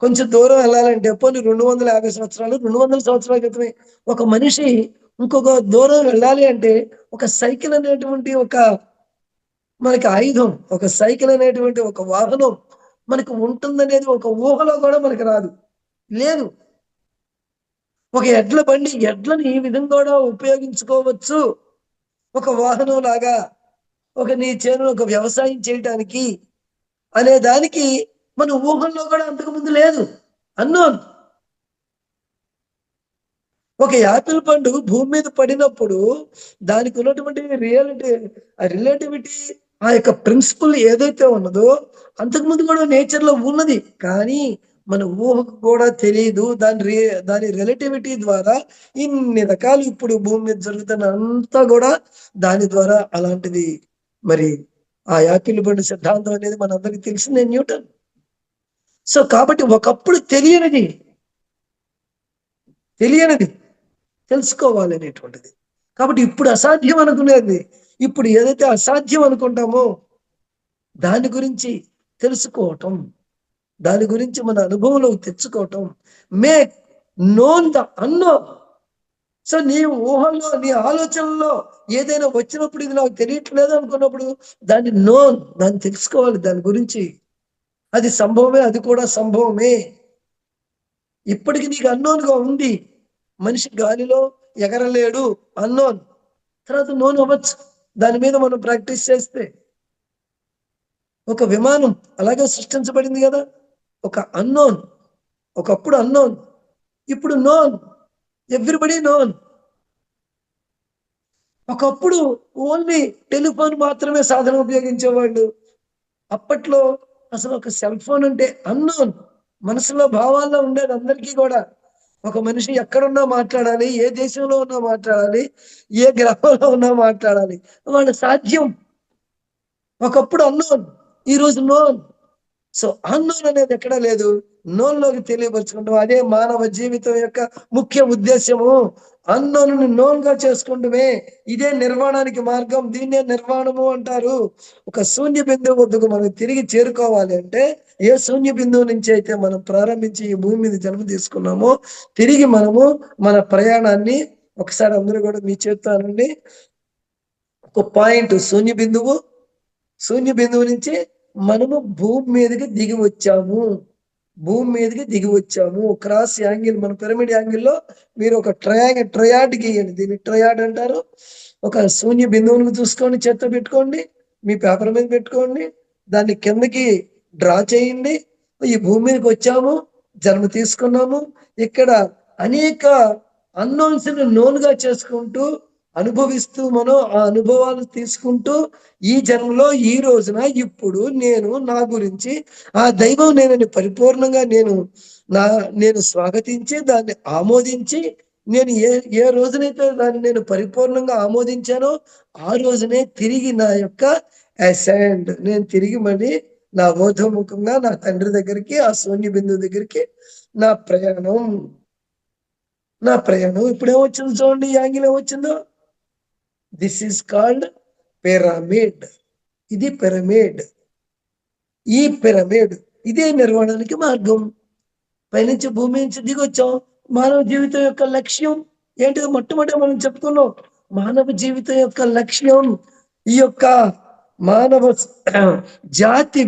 కొంచెం దూరం వెళ్ళాలంటే, పోనీ 250 సంవత్సరాలు, 200 సంవత్సరాల క్రితమే ఒక మనిషి ఇంకొక దూరం వెళ్ళాలి అంటే ఒక సైకిల్ అనేటువంటి ఒక మనకి ఆయుధం, ఒక సైకిల్ అనేటువంటి ఒక వాహనం మనకు ఉంటుందనేది ఒక ఊహలో కూడా మనకు రాదు, లేదు. ఒక ఎడ్ల బండి, ఎడ్లను ఈ విధంగా కూడా ఉపయోగించుకోవచ్చు ఒక వాహనం లాగా, ఒక నీ చేను ఒక వ్యవసాయం చేయటానికి అనే దానికి మన ఊహల్లో కూడా అంతకు ముందు లేదు, అన్నోన్. ఒక యాపిల్ పండు భూమి మీద పడినప్పుడు దానికి ఉన్నటువంటి రిలేటివిటీ, ఆ యొక్క ప్రిన్సిపల్ ఏదైతే ఉన్నదో అంతకుముందు కూడా నేచర్ లో ఉన్నది, కానీ మన ఊహకు కూడా తెలియదు. దాని రిలేటివిటీ ద్వారా ఇన్ని రకాలు ఇప్పుడు భూమి మీద జరుగుతున్న అంతా కూడా దాని ద్వారా అలాంటిది. మరి ఆ యాపిల్ పండు సిద్ధాంతం అనేది మనందరికీ తెలిసిందే, న్యూటన్. సో కాబట్టి ఒకప్పుడు తెలియనిది తెలుసుకోవాలి అనేటువంటిది. కాబట్టి ఇప్పుడు అసాధ్యం అనుకునేది, ఇప్పుడు ఏదైతే అసాధ్యం అనుకుంటామో దాని గురించి తెలుసుకోవటం, దాని గురించి మన అనుభవంలోకి తెచ్చుకోవటం, make known the unknown. So నీ ఊహల్లో, నీ ఆలోచనలో ఏదైనా వచ్చినప్పుడు ఇది నాకు తెలియట్లేదు అనుకున్నప్పుడు దాన్ని తెలుసుకోవాలి, దాని గురించి. అది సంభవమే, అది కూడా సంభవమే. ఇప్పటికి నీకు అన్నోన్గా ఉంది. మనిషి గాలిలో ఎగరలేడు, అన్నోన్. తర్వాత నోన్ అవ్వచ్చు దాని మీద మనం ప్రాక్టీస్ చేస్తే. ఒక విమానం అలాగే సృష్టించబడింది కదా, ఒక అన్నోన్. ఒకప్పుడు అన్నోన్, ఇప్పుడు నోన్, ఎవ్రీబడి నోన్. ఒకప్పుడు ఓన్లీ టెలిఫోన్ మాత్రమే సాధనం ఉపయోగించేవాళ్ళు. అప్పట్లో అసలు ఒక సెల్ ఫోన్ అంటే అన్నోన్, మనసులో భావాల్లో ఉండేది అందరికీ కూడా. ఒక మనిషి ఎక్కడున్నా మాట్లాడాలి, ఏ దేశంలో ఉన్నా మాట్లాడాలి, ఏ గ్రహంలో ఉన్నా మాట్లాడాలి, వాళ్ళ సాధ్యం. ఒకప్పుడు అన్నోన్, ఈ రోజు నోన్. సో అన్నోన్ అనేది ఎక్కడా లేదు, నోన్లోకి తెలియపరుచుకుంటాం. అదే మానవ జీవితం యొక్క ముఖ్య ఉద్దేశము. అన్నోను నోన్ గా చేసుకుంటమే ఇదే నిర్వాణానికి మార్గం, దీన్నే నిర్వాణము అంటారు. ఒక శూన్య బిందువు వద్దకు మనం తిరిగి చేరుకోవాలి అంటే, ఏ శూన్య బిందువు నుంచి అయితే మనం ప్రారంభించి ఈ భూమి మీద జన్మ తీసుకున్నామో తిరిగి మనము మన ప్రయాణాన్ని ఒకసారి అందరూ కూడా మీ చేత్తో అనండి. ఒక పాయింట్ శూన్య బిందువు నుంచి మనము భూమి మీదకి దిగి వచ్చాము. క్రాస్ యాంగిల్, మన పిరమిడ్ యాంగిల్లో మీరు ఒక ట్రయాడ్ గీయండి. దీన్ని ట్రయాడ్ అంటారు. ఒక శూన్య బిందువును చూసుకోండి, చేత్తో పెట్టుకోండి, మీ పేపర్ మీద పెట్టుకోండి, దాన్ని కిందకి డ్రా చేయండి. ఈ భూమి మీదకి వచ్చాము, జన్మ తీసుకున్నాము. ఇక్కడ అనేక అన్నోన్స్ నోన్గా చేసుకుంటూ అనుభవిస్తూ మనం ఆ అనుభవాలు తీసుకుంటూ ఈ జన్మలో ఈ రోజున ఇప్పుడు నేను నా గురించి ఆ దైవం నేనని పరిపూర్ణంగా నేను స్వాగతించి దాన్ని ఆమోదించి, నేను ఏ రోజునైతే దాన్ని నేను పరిపూర్ణంగా ఆమోదించానో ఆ రోజునే తిరిగి నా యొక్క అసెండ్, నేను తిరిగి మళ్ళీ నా ఊర్ధ్వముఖంగా నా తండ్రి దగ్గరికి, ఆ శూన్య బిందువు దగ్గరికి నా ప్రయాణం. ఇప్పుడు ఏమొచ్చిందో చూడండి, యాంగిల్ ఏమొచ్చిందో. This is called pyramid. ఇది పిరమిడ్. ఈ పిరమిడ్ ఇదే నిర్వాణానికి మార్గం. పైనుంచి భూమి నుంచి దిగొచ్చాం. మానవ జీవితం యొక్క లక్ష్యం ఏంటిదో మొట్టమొదటి మనం చెప్పుకున్నాం. మానవ జీవితం యొక్క లక్ష్యం ఈ యొక్క మానవ జాతి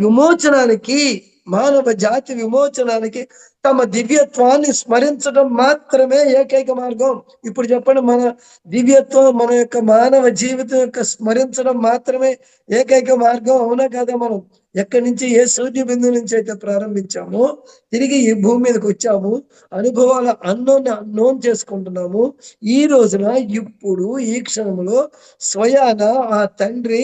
విమోచనానికి తమ దివ్యత్వాన్ని స్మరించడం మాత్రమే ఏకైక మార్గం. ఇప్పుడు చెప్పండి, మన దివ్యత్వం, మన యొక్క మానవ జీవితం యొక్క స్మరించడం మాత్రమే ఏకైక మార్గం, అవునా కదా? మనం ఎక్కడి నుంచి, ఏ సూర్య బిందువు నుంచి అయితే ప్రారంభించామో తిరిగి ఈ భూమి మీదకి వచ్చాము, అనుభవాల అన్నోన్ చేసుకుంటున్నాము. ఈ రోజున ఇప్పుడు ఈ క్షణంలో స్వయాన ఆ తండ్రి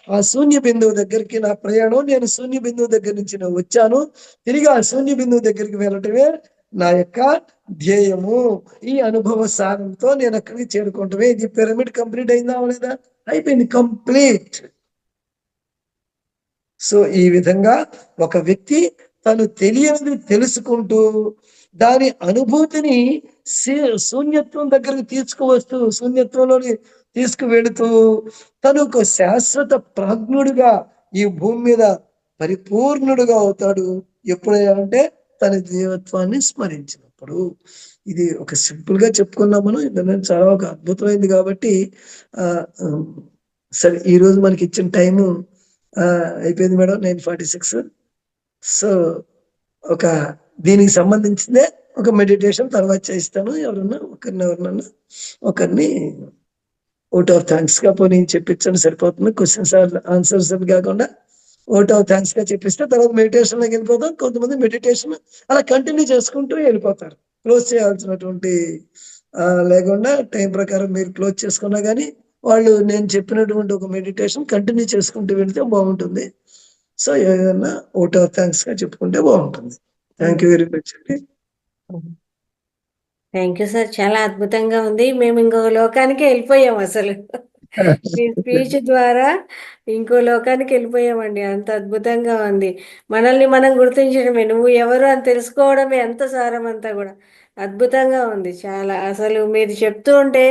ఆ శూన్య బిందువు దగ్గరికి నా ప్రయాణం. నేను శూన్య బిందువు దగ్గర నుంచి నేను వచ్చాను, తిరిగి ఆ శూన్య బిందువు దగ్గరికి వెళ్ళటమే నా యొక్క ధ్యేయము. ఈ అనుభవ సారంతో నేను అక్కడికి చేరుకుంటమే. ఇది పిరమిడ్ కంప్లీట్ అయిందా లేదా? అయిపోయింది, కంప్లీట్. సో ఈ విధంగా ఒక వ్యక్తి తను తెలియనిది తెలుసుకుంటూ దాని అనుభూతిని శూన్యత్వం దగ్గరకు తీసుకువస్తూ శూన్యత్వంలోని తీసుకువెళుతూ తను ఒక శాశ్వత ప్రాజ్ఞుడిగా ఈ భూమి మీద పరిపూర్ణుడుగా అవుతాడు ఎప్పుడైనా అంటే తన జీవత్వాన్ని స్మరించినప్పుడు. ఇది ఒక సింపుల్ గా చెప్పుకున్నాం మనం. ఇది చాలా ఒక అద్భుతమైంది కాబట్టి సరే ఈ రోజు మనకి ఇచ్చిన టైము అయిపోయింది మేడం 9:46. సో ఒక దీనికి సంబంధించిందే ఒక మెడిటేషన్ తర్వాత చేస్తాను. ఎవరన్నా ఒకరిని ఓట్ ఆఫ్ థ్యాంక్స్ గా పోనీ చెప్పించండి సరిపోతుంది. క్వశ్చన్స్ ఆన్సర్స్ కాకుండా ఓట్ ఆఫ్ థ్యాంక్స్ గా చెప్పిస్తే తర్వాత మెడిటేషన్ లోకి వెళ్ళిపోతాం. కొంతమంది మెడిటేషన్ అలా కంటిన్యూ చేసుకుంటూ వెళ్ళిపోతారు. క్లోజ్ చేయాల్సినటువంటి లేకుండా టైం ప్రకారం మీరు క్లోజ్ చేసుకున్నా కానీ వాళ్ళు నేను చెప్పినటువంటి ఒక మెడిటేషన్ కంటిన్యూ చేసుకుంటూ వెళ్తే బాగుంటుంది. సో ఏదైనా ఓట్ ఆఫ్ థ్యాంక్స్ గా చెప్పుకుంటే బాగుంటుంది. థ్యాంక్ యూ వెరీ మచ్ అండి. Thank you sir. చాలా అద్భుతంగా ఉంది. మేము ఇంకో లోకానికి వెళ్ళిపోయాం అసలు. మీ స్పీచ్ ద్వారా ఇంకో లోకానికి వెళ్ళిపోయామండి. అంత అద్భుతంగా ఉంది. మనల్ని మనం గుర్తించడమే, నువ్వు ఎవరు అని తెలుసుకోవడమే ఎంత సారం అంతా కూడా అద్భుతంగా ఉంది. చాలా అసలు మీరు చెప్తూ ఉంటే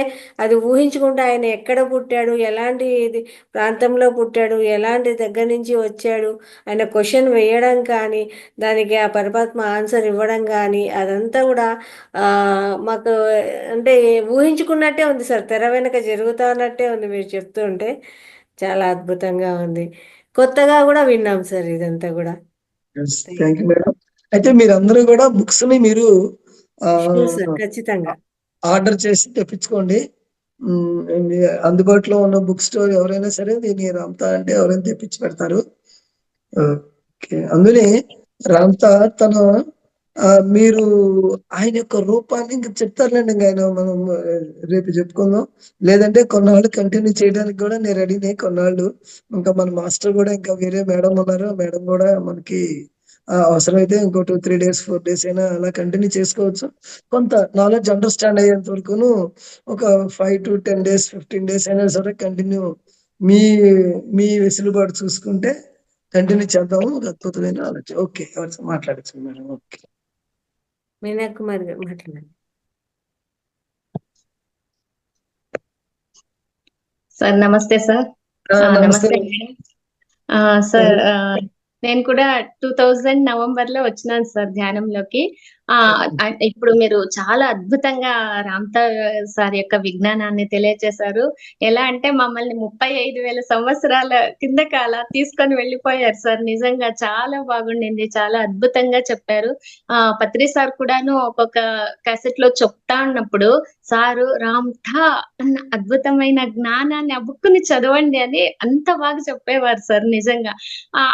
అది ఊహించుకుంటే ఆయన ఎక్కడ పుట్టాడు, ఎలాంటి ప్రాంతంలో పుట్టాడు, ఎలాంటి దగ్గర నుంచి వచ్చాడు, ఆయన క్వశ్చన్ వేయడం కానీ దానికి ఆ పరమాత్మ ఆన్సర్ ఇవ్వడం కానీ అదంతా కూడా మాకు అంటే ఊహించుకున్నట్టే ఉంది సార్. తెర వెనక జరుగుతా ఉన్నట్టే ఉంది మీరు చెప్తూ ఉంటే. చాలా అద్భుతంగా ఉంది. కొత్తగా కూడా విన్నాం సార్ ఇదంతా కూడా. Thank you madam. అయితే మీరందరూ కూడా బుక్స్ ని మీరు సార్ ఖచ్చితంగా ఆర్డర్ చేసి తెప్పించుకోండి. అందుబాటులో ఉన్న బుక్ స్టోర్ ఎవరైనా సరే దీన్ని రామ్తా అంటే ఎవరైనా తెప్పించి పెడతారు. అందులో రామ్తా తన మీరు ఆయన యొక్క రూపాన్ని ఇంకా చెప్తారులేండి. ఇంకా ఆయన మనం రేపు చెప్పుకుందాం. లేదంటే కొన్నాళ్ళు కంటిన్యూ చేయడానికి కూడా నేను రెడీనే. కొన్నాళ్ళు ఇంకా మన మాస్టర్ కూడా ఇంకా వేరే మేడం ఉన్నారు. మేడం కూడా మనకి అవసరమైతే ఇంకో 2-3 days 4 days అయినా అలా కంటిన్యూ చేసుకోవచ్చు. కొంత నాలెడ్జ్ అండర్స్టాండ్ అయ్యేంత వరకును ఒక 5 to 10 days 15 days అయినా సరే కంటిన్యూ మీ మీ వెసులుబాటు చూసుకుంటే కంటిన్యూ చేద్దాము. అద్భుతమైన ఆలోచన. ఓకే, మాట్లాడచ్చు మేడం. ఓకే, మీనా కుమార్ గారు మాట్లాడండి. సార్ నమస్తే సార్. నమస్తే సార్. నేను కూడా 2000 నవంబర్ లో వచ్చినాను సార్ ధ్యానంలోకి. ఇప్పుడు మీరు చాలా అద్భుతంగా రామ్తా సార్ యొక్క విజ్ఞానాన్ని తెలియజేశారు. ఎలా అంటే మమ్మల్ని 35,000 సంవత్సరాల కిందకి అలా తీసుకొని వెళ్ళిపోయారు సార్. నిజంగా చాలా బాగుండింది, చాలా అద్భుతంగా చెప్పారు. పత్రి సార్ కూడాను ఒక్కొక్క క్యాసెట్ లో చెప్తా ఉన్నప్పుడు సారు రామ్తా అన్న అద్భుతమైన జ్ఞానాన్ని ఆ బుక్ ని చదవండి అని అంత బాగా చెప్పేవారు సార్. నిజంగా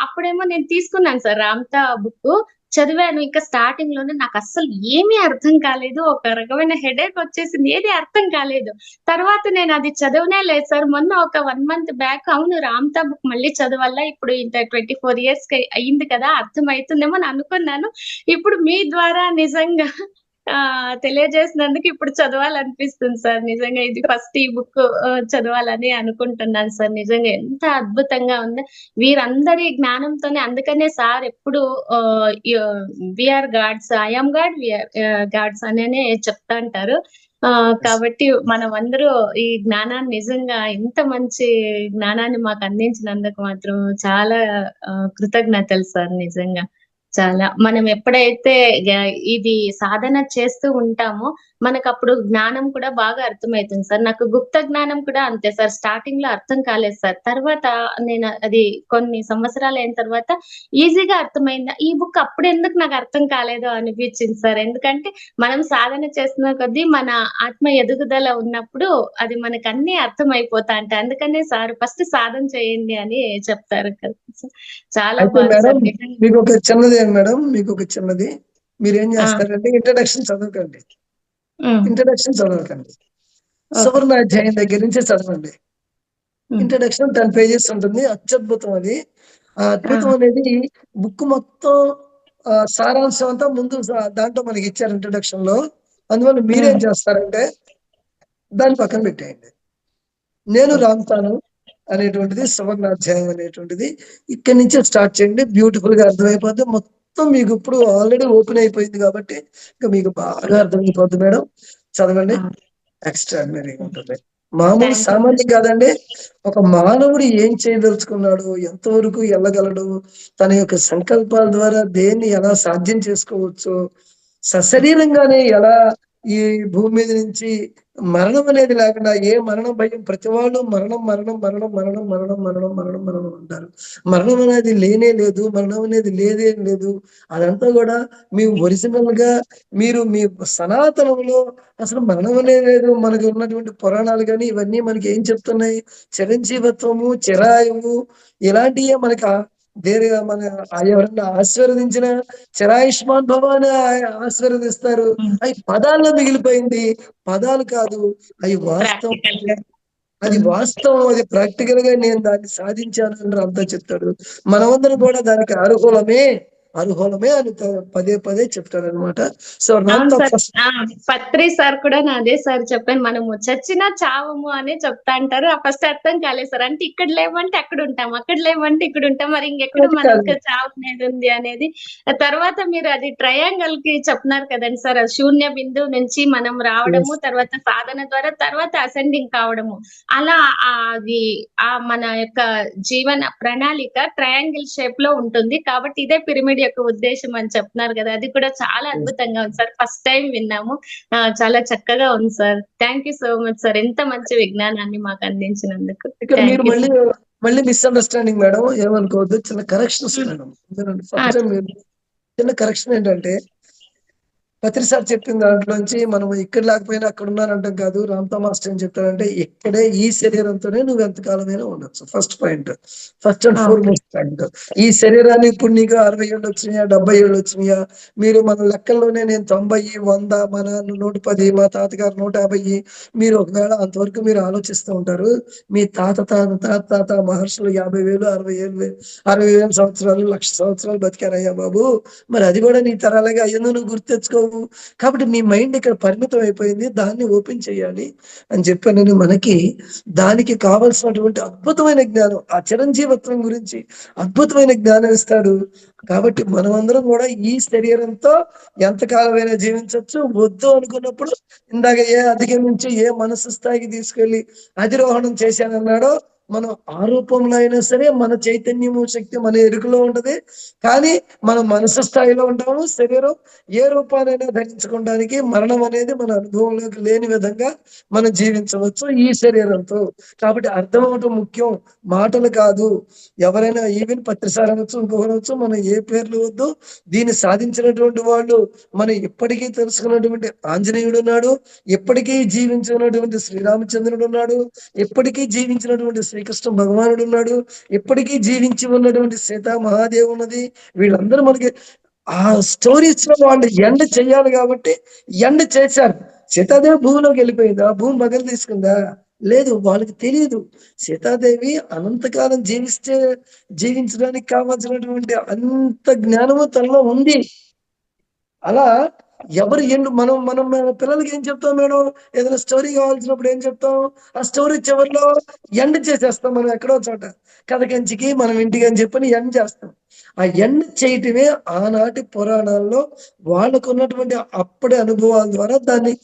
అప్పుడేమో నేను తీసుకున్నాను సార్ రామ్తా బుక్, చదివాను. ఇంకా స్టార్టింగ్ లోనే నాకు అస్సలు ఏమీ అర్థం కాలేదు. ఒక రకమైన హెడేక్ వచ్చేసింది, ఏది అర్థం కాలేదు. తర్వాత నేను అది చదవనే లేదు సార్. మొన్న ఒక 1 month బ్యాక్ అవును రామ్తా బుక్ మళ్ళీ చదవాలా, ఇప్పుడు ఇంత 24 years అయింది కదా, అర్థం అవుతుందేమో అని అనుకున్నాను. ఇప్పుడు మీ ద్వారా నిజంగా తెలియజేసినందుకు ఇప్పుడు చదవాలనిపిస్తుంది సార్. నిజంగా ఇది ఫస్ట్ ఈ బుక్ చదవాలని అనుకుంటున్నాను సార్. నిజంగా ఎంత అద్భుతంగా ఉంది వీరందరి జ్ఞానంతోనే. అందుకనే సార్ ఎప్పుడు we are gods, I am god, we are gods అనే చెప్తా అంటారు. కాబట్టి మనం అందరూ ఈ జ్ఞానాన్ని నిజంగా ఇంత మంచి జ్ఞానాన్ని మాకు అందించినందుకు మాత్రం చాలా కృతజ్ఞతలు సార్. నిజంగా చాలా మనం ఎప్పుడైతే ఇది సాధన చేస్తూ ఉంటామో మనకు అప్పుడు జ్ఞానం కూడా బాగా అర్థమవుతుంది సార్. నాకు గుప్త జ్ఞానం కూడా అంతే సార్. స్టార్టింగ్ లో అర్థం కాలేదు సార్. తర్వాత నేను అది కొన్ని సంవత్సరాలు అయిన తర్వాత ఈజీగా అర్థమైంది. ఈ బుక్ అప్పుడు ఎందుకు నాకు అర్థం కాలేదో అనిపించింది సార్. ఎందుకంటే మనం సాధన చేస్తున్న కొద్దీ మన ఆత్మ ఎదుగుదల ఉన్నప్పుడు అది మనకు అన్ని అర్థం అయిపోతా అంటే అందుకనే సార్ ఫస్ట్ సాధన చేయండి అని చెప్తారు కదా. చాలా బాగుంది. మీకు ఒక చిన్నది మేడం, మీకు ఒక చిన్నది. మీరేం చేస్తారంటే ఇంట్రడక్షన్ చదవకండి. సువర్ణాధ్యాయం దగ్గర నుంచి చదవండి. ఇంట్రడక్షన్ 10 pages ఉంటుంది. అత్యద్భుతం అది. ఆ అద్భుతం అనేది బుక్ మొత్తం సారాంశం అంతా ముందు దాంట్లో మనకి ఇచ్చారు ఇంట్రడక్షన్ లో. అందువల్ల మీరేం చేస్తారంటే దాన్ని పక్కన పెట్టేయండి. నేను రామ్తాను అనేటువంటిది సువర్ణాధ్యాయం అనేటువంటిది ఇక్కడి నుంచే స్టార్ట్ చేయండి. బ్యూటిఫుల్ గా అర్థమైపోతే మొత్తం మీకు ఇప్పుడు ఆల్రెడీ ఓపెన్ అయిపోయింది కాబట్టి ఇంకా మీకు బాగా అర్థమైపోద్ది మేడం. చదవండి, ఎక్స్ట్రాడినరీగా ఉంటుంది. మామూలు థ్యాంక్ యూ. సామాన్యం కాదండి. ఒక మానవుడు ఏం చేయదలుచుకున్నాడు, ఎంతవరకు వెళ్ళగలడు, తన యొక్క సంకల్పాల ద్వారా దేన్ని ఎలా సాధ్యం చేసుకోవచ్చు, సశరీరంగానే ఎలా ఈ భూమి మీద నుంచి మరణం అనేది లేకుండా, ఏ మరణం భయం, ప్రతి వాళ్ళు మరణం మరణం మరణం మరణం మరణం మరణం మరణం మరణం అంటారు. మరణం అనేది లేనే లేదు, మరణం అనేది లేదే లేదు. అదంతా కూడా మీ ఒరిజినల్ గా మీరు మీ సనాతనంలో అసలు మరణం అనేది లేదు. మనకి ఉన్నటువంటి పురాణాలు కానీ ఇవన్నీ మనకి ఏం చెప్తున్నాయి, చిరంజీవత్వము, చిరాయువు ఇలాంటివే మనకి మన ఎవరన్నా ఆశీర్వదించిన చిరాయుష్మాన్ భవ అని ఆశీర్వదిస్తారు. అవి పదాల్లో మిగిలిపోయింది, పదాలు కాదు, అవి వాస్తవం. ప్రాక్టికల్ గా అది వాస్తవం, అది ప్రాక్టికల్ గా నేను దాన్ని సాధించాను అని అంతా చెప్తాడు. మనమందరం కూడా దానికి అర్హులమే అర్హులమే అని పదే పదే చెప్తాడు అనమాట. సో అవును రామ్ సార్. ఫస్ట్ పత్రి సార్ కూడా నా అదే సార్ చెప్పాను, మనము చచ్చినా చావము అని చెప్తా అంటారు. ఆ ఫస్ట్ అర్థం కాలేదు సార్. అంటే ఇక్కడ లేవంటే అక్కడ ఉంటాం, అక్కడ లేవంటే ఇక్కడ ఉంటాం, మరి ఇంకెక్కడ మనకు చావు అనేది ఉంది అనేది. ఆ తర్వాత మీరు అది ట్రయాంగల్ కి చెప్తున్నారు కదండి సార్, ఆ శూన్య బిందువు నుంచి మనం రావడము, తర్వాత సాధన ద్వారా తర్వాత అసెండింగ్ కావడము, అలా అది మన యొక్క జీవన ప్రణాళిక ట్రయాంగిల్ షేప్ లో ఉంటుంది. కాబట్టి ఇదే పిరమిడ్ యొక్క ఉద్దేశం అని చెప్తున్నారు కదా, అది కూడా చాలా అద్భుతంగా ఉంది సార్. ఫస్ట్ టైం విన్నాము, చాలా చక్కగా ఉంది sir. Thank you so much sir, ఎంత మంచి విజ్ఞానాన్ని మాకు అందించినందుకు. ఇక్కడ మీరు థ్యాంక్ యూ. మళ్ళీ మిస్అండర్స్టాండింగ్ మేడం, ఏమనుకోవద్దు. చిన్న కరెక్షన్స్ మేడం. ఫస్ట్ టైం చిన్న కరెక్షన్ ఏంటంటే, పత్రి సార్ చెప్పిన దాంట్లోంచి మనం ఇక్కడ లేకపోయినా అక్కడ ఉన్నానంటాం కాదు. రామ్తా మాస్టర్ ఏం చెప్తాడంటే, ఇక్కడే ఈ శరీరంతోనే నువ్వు ఎంతకాలమైనా ఉండొచ్చు. First point, first and foremost point. ఈ శరీరాన్ని ఇప్పుడు నీకు 60 ఏళ్ళు వచ్చినాయా, 70 ఏళ్ళు వచ్చినాయా, మీరు మన లెక్కల్లోనే నేను 90, 100, మా నాన్న 110, మా తాతగారు 150, మీరు ఒకవేళ అంతవరకు మీరు ఆలోచిస్తూ ఉంటారు. మీ తాత తాత తాత తాత మహర్షులు 50,000, 60,000 సంవత్సరాలు, 1,00,000 సంవత్సరాలు బతికారయ్యా బాబు. మరి అది కూడా నీ తరాలుగా అయ్యిందో నువ్వు గుర్తు తెచ్చుకోవు. కాబట్టి మీ మైండ్ ఇక్కడ పరిమితం అయిపోయింది, దాన్ని ఓపెన్ చేయాలి అని చెప్పానని మనకి దానికి కావలసినటువంటి అద్భుతమైన జ్ఞానం, ఆ చిరంజీవత్వం గురించి అద్భుతమైన జ్ఞానం ఇస్తాడు. కాబట్టి మనమందరం కూడా ఈ శరీరంతో ఎంతకాలమైనా జీవించవచ్చు. వద్దు అనుకున్నప్పుడు ఇందాక అధిగమించి ఏ మనసు స్థాయికి తీసుకెళ్లి అధిరోహణం చేశానన్నాడో, మనం ఆ రూపంలో అయినా సరే మన చైతన్యము శక్తి మన ఎరుకలో ఉంటది. కానీ మనం మనసు స్థాయిలో ఉంటాము. శరీరం ఏ రూపానైనా ధరించుకోవడానికి, మరణం అనేది మన అనుభవంలోకి లేని విధంగా మనం జీవించవచ్చు ఈ శరీరంతో. కాబట్టి అర్థం అవటం ముఖ్యం, మాటలు కాదు. ఎవరైనా ఈవెన్ పత్రిసార్ అనొచ్చు, ఇంకొకరొచ్చు, మనం ఏ పేర్లు వద్దు. దీన్ని సాధించినటువంటి వాళ్ళు మనం ఇప్పటికీ తెలుసుకున్నటువంటి ఆంజనేయుడు ఉన్నాడు, ఇప్పటికీ జీవించినటువంటి శ్రీరామచంద్రుడు ఉన్నాడు, ఇప్పటికీ జీవించినటువంటి శ్రీకృష్ణ భగవానుడు ఉన్నాడు, ఇప్పటికీ జీవించి ఉన్నటువంటి సీతా మహాదేవి ఉన్నది. వీళ్ళందరూ మనకి ఆ స్టోరీస్ లో వాళ్ళు ఎండ్ చెయ్యాలి కాబట్టి ఎండ్ చేశారు. సీతాదేవి భూమిలోకి వెళ్ళిపోయిందా, భూమి బగలు తీసుకుందా? లేదు, వాళ్ళకి తెలియదు. సీతాదేవి అనంతకాలం జీవించడానికి కావాల్సినటువంటి అంత జ్ఞానము తనలో ఉంది. అలా ఎవరు మనం మనం మన పిల్లలకి ఏం చెప్తాం మేడం, ఏదైనా స్టోరీ కావాల్సినప్పుడు ఏం చెప్తాం, ఆ స్టోరీ చివరిలో ఎండ్ చేసేస్తాం. మనం ఎక్కడో చోట కథ కంచికి మనం ఇంటికి అని చెప్పని ఎండ్ చేస్తాం. ఆ ఎండ్ చేయటమే ఆనాటి పురాణాల్లో వాళ్ళకు ఉన్నటువంటి అప్పటి అనుభవాల ద్వారా దాన్ని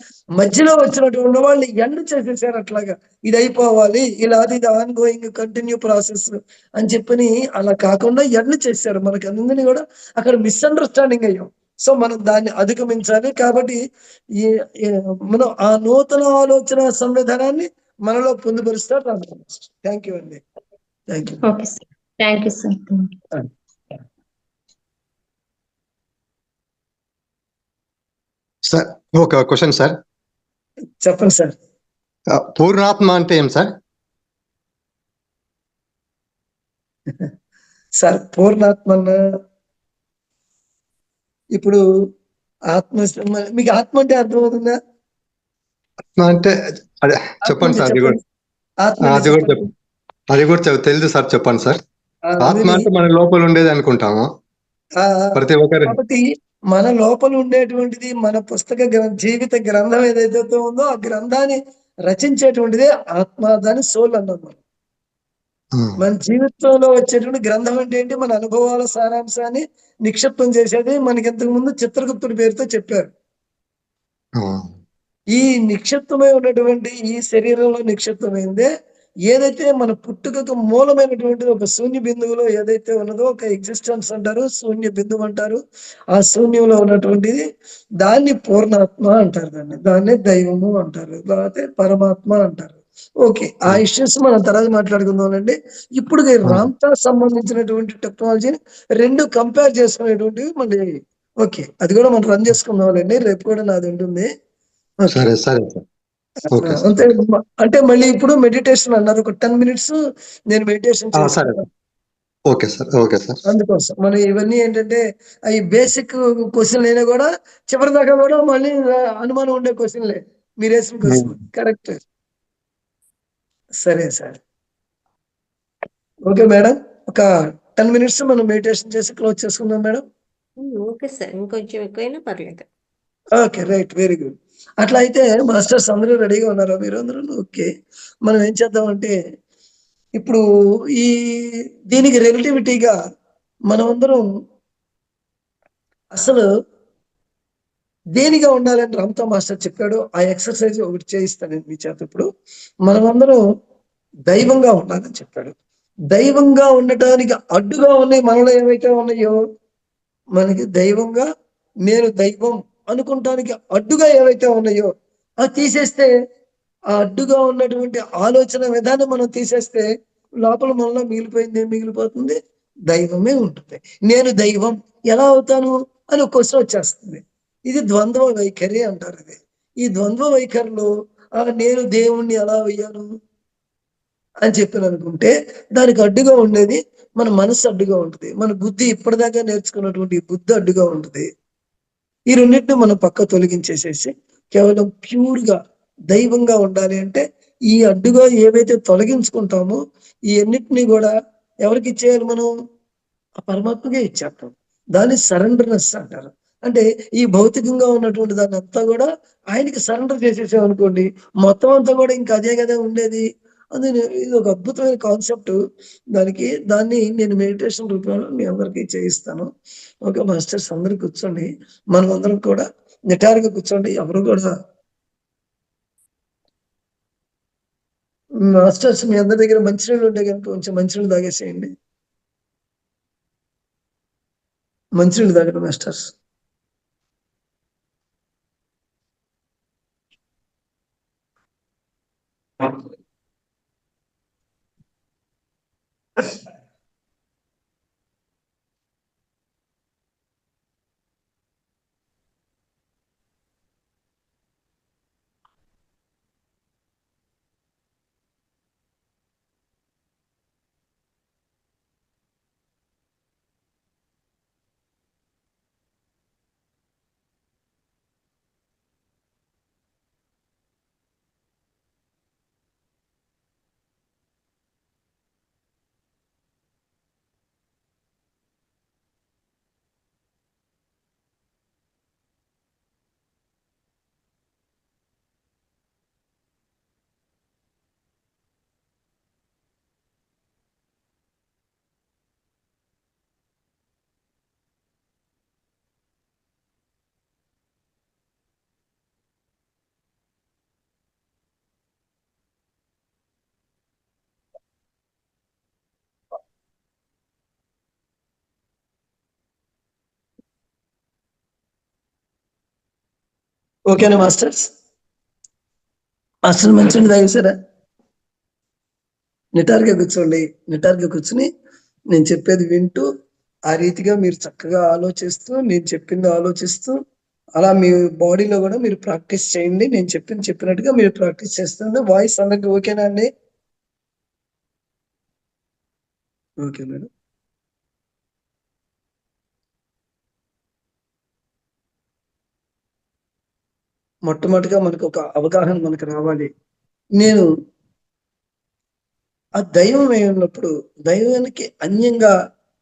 మధ్యలో వచ్చినటువంటి వాళ్ళు ఎండ్ చేసేసారు. అట్లాగా ఇది అయిపోవాలి, ఇలా ఇది ఆన్ గోయింగ్ కంటిన్యూ ప్రాసెస్ అని చెప్పని అలా కాకుండా ఎండ్ చేశారు. మనకి అందరినీ కూడా అక్కడ మిస్అండర్స్టాండింగ్ అయ్యాం. సో మనం దాన్ని అధిగమించాలి. కాబట్టి మనం ఆ నూతన ఆలోచన సంవిధానాన్ని మనలో పొందుపరుస్తారు. థ్యాంక్ యూ అండి. Thank you. Okay sir, thank you sir. Sir ఒక క్వశ్చన్ సార్. చెప్పండి సార్. పూర్ణాత్మ అంటే ఏం సార్? సార్ పూర్ణాత్మ ఇప్పుడు ఆత్మ, మీకు ఆత్మ అంటే అర్థమవుతుందా? ఆత్మ అంటే అదే చెప్పండి సార్. అది కూడా తెలుసు సార్, చెప్పండి సార్. ఆత్మ అంటే మన లోపల ఉండేది అనుకుంటాము ప్రతి ఒక్కరు. కాబట్టి మన లోపల ఉండేటువంటిది మన జీవిత గ్రంథం ఏదైతే ఉందో ఆ గ్రంథాన్ని రచించేటువంటిదే ఆత్మ, దాని సోల్ అన్నాం మనం. మన జీవితంలో వచ్చేటువంటి గ్రంథం అంటే ఏంటి? మన అనుభవాల సారాంశాన్ని నిక్షిప్తం చేసేది. మనకి ఇంతకు ముందు చిత్రగుప్తుడి పేరుతో చెప్పారు. ఈ నిక్షిప్తమై ఉన్నటువంటి ఈ శరీరంలో నిక్షిప్తమైందే ఏదైతే మన పుట్టుకకు మూలమైనటువంటి ఒక శూన్య బిందువులో ఏదైతే ఉన్నదో ఒక ఎగ్జిస్టెన్స్ అంటారు, శూన్య బిందువు అంటారు. ఆ శూన్యంలో ఉన్నటువంటిది దాన్ని పూర్ణాత్మ అంటారు, దాన్ని దైవము అంటారు, లేకపోతే పరమాత్మ అంటారు. ఓకే, ఆ ఇష్యూస్ మనం తర్వాత మాట్లాడుకుందామండి. ఇప్పుడు రామ్తో సంబంధించినటువంటి టెక్నాలజీని రెండు కంపేర్ చేసుకునేటువంటివి మళ్ళీ ఓకే, అది కూడా మనం రన్ చేసుకుందామండి. రేపు కూడా నాది ఉంటుంది. సరే సరే సార్. అంతే. అంటే మళ్ళీ ఇప్పుడు మెడిటేషన్ అన్నారు, ఒక 10 minutes నేను మెడిటేషన్ చేస్తాను. Okay sir, okay sir. అందుకోసం మనం ఇవన్నీ ఏంటంటే అవి బేసిక్ క్వశ్చన్ అయినా కూడా చివరి దాకా కూడా మళ్ళీ అనుమానం ఉండే క్వశ్చన్లే మీరు వేసిన క్వశ్చన్. కరెక్ట్. సరే సార్, ఓకే మేడం. ఒక 10 minutes మనం మెడిటేషన్ చేసి క్లోజ్ చేసుకుందాం మేడం. ఓకే సార్, ఇంకొంచెం ఎక్కువైనా పర్లేదు. Okay, right, very good. అట్లా అయితే మాస్టర్స్ అందరూ రెడీగా ఉన్నారా? మీరు అందరూ ఓకే. మనం ఏం చేద్దామంటే ఇప్పుడు ఈ దీనికి రిలేటివిటీగా మనమందరం అసలు దేనిగా ఉండాలని రామ్తో మాస్టర్ చెప్పాడు. ఆ ఎక్సర్సైజ్ ఒకటి చేయిస్తాను మీ చేత. ఇప్పుడు మనమందరం దైవంగా ఉండాలని చెప్పాడు. దైవంగా ఉండటానికి అడ్డుగా ఉన్నాయి మనలో ఏవైతే ఉన్నాయో, మనకి దైవంగా నేను దైవం అనుకుంటానికి అడ్డుగా ఏవైతే ఉన్నాయో అది తీసేస్తే, ఆ అడ్డుగా ఉన్నటువంటి ఆలోచన విధానం మనం తీసేస్తే లోపల మనలో మిగిలిపోయింది ఏం మిగిలిపోతుంది? దైవమే ఉంటుంది. నేను దైవం ఎలా అవుతాను అని ఒక క్వశ్చన్ వచ్చేస్తుంది. ఇది ద్వంద్వ వైఖరి అంటారు. ఇది ఈ ద్వంద్వ వైఖరిలో నేను దేవుణ్ణి ఎలా అయ్యాను అని చెప్పిన అనుకుంటే దానికి అడ్డుగా ఉండేది మన మనసు అడ్డుగా ఉంటుంది, మన బుద్ధి ఇప్పటిదాకా నేర్చుకున్నటువంటి బుద్ధి అడ్డుగా ఉంటుంది. ఈ రెండింటిని మనం పక్క తొలగించేసేసి కేవలం ప్యూర్ గా దైవంగా ఉండాలి అంటే ఈ అడ్డుగా ఏవైతే తొలగించుకుంటామో ఈ అన్నిటినీ కూడా ఎవరికి ఇచ్చేయాలి? మనం ఆ పరమాత్మకే ఇచ్చేస్తాం. దాన్ని సరెండర్నెస్ అంటారు. అంటే ఈ భౌతికంగా ఉన్నటువంటి దాన్ని అంతా కూడా ఆయనకి సరెండర్ చేసేసామనుకోండి, మొత్తం అంతా కూడా ఇంకా అదే కదా ఉండేది. అది ఇది ఒక అద్భుతమైన కాన్సెప్ట్. దాన్ని నేను మెడిటేషన్ రూపంలో మీ అందరికీ చేయిస్తాను. ఓకే మాస్టర్స్, అందరూ కూర్చోండి. మనం అందరం కూడా నిటారుగా కూర్చోండి. ఎవరు కూడా మాస్టర్స్ మీ అందరి దగ్గర మంచినీళ్ళు ఉంటే కనుక కొంచెం మంచినీళ్ళు తాగేసేయండి. మంచినీళ్ళు తాగండి మాస్టర్స్. ఓకేనా మాస్టర్స్? మాస్టర్ మంచినీళ్ళు తాగేశారా? నిటారుగా కూర్చోండి. నిటారుగా కూర్చుని నేను చెప్పేది వింటూ ఆ రీతిగా మీరు చక్కగా ఆలోచిస్తూ, నేను చెప్పింది ఆలోచిస్తూ, అలా మీ బాడీలో కూడా మీరు ప్రాక్టీస్ చేయండి. నేను చెప్పినట్టుగా మీరు ప్రాక్టీస్ చేస్తుండే. వాయిస్ అందరికి ఓకేనా అండి? Okay madam. మొట్టమొదటిగా మనకు ఒక అవగాహన మనకు రావాలి. నేను ఆ దైవం అయి ఉన్నప్పుడు దైవానికి అన్యంగా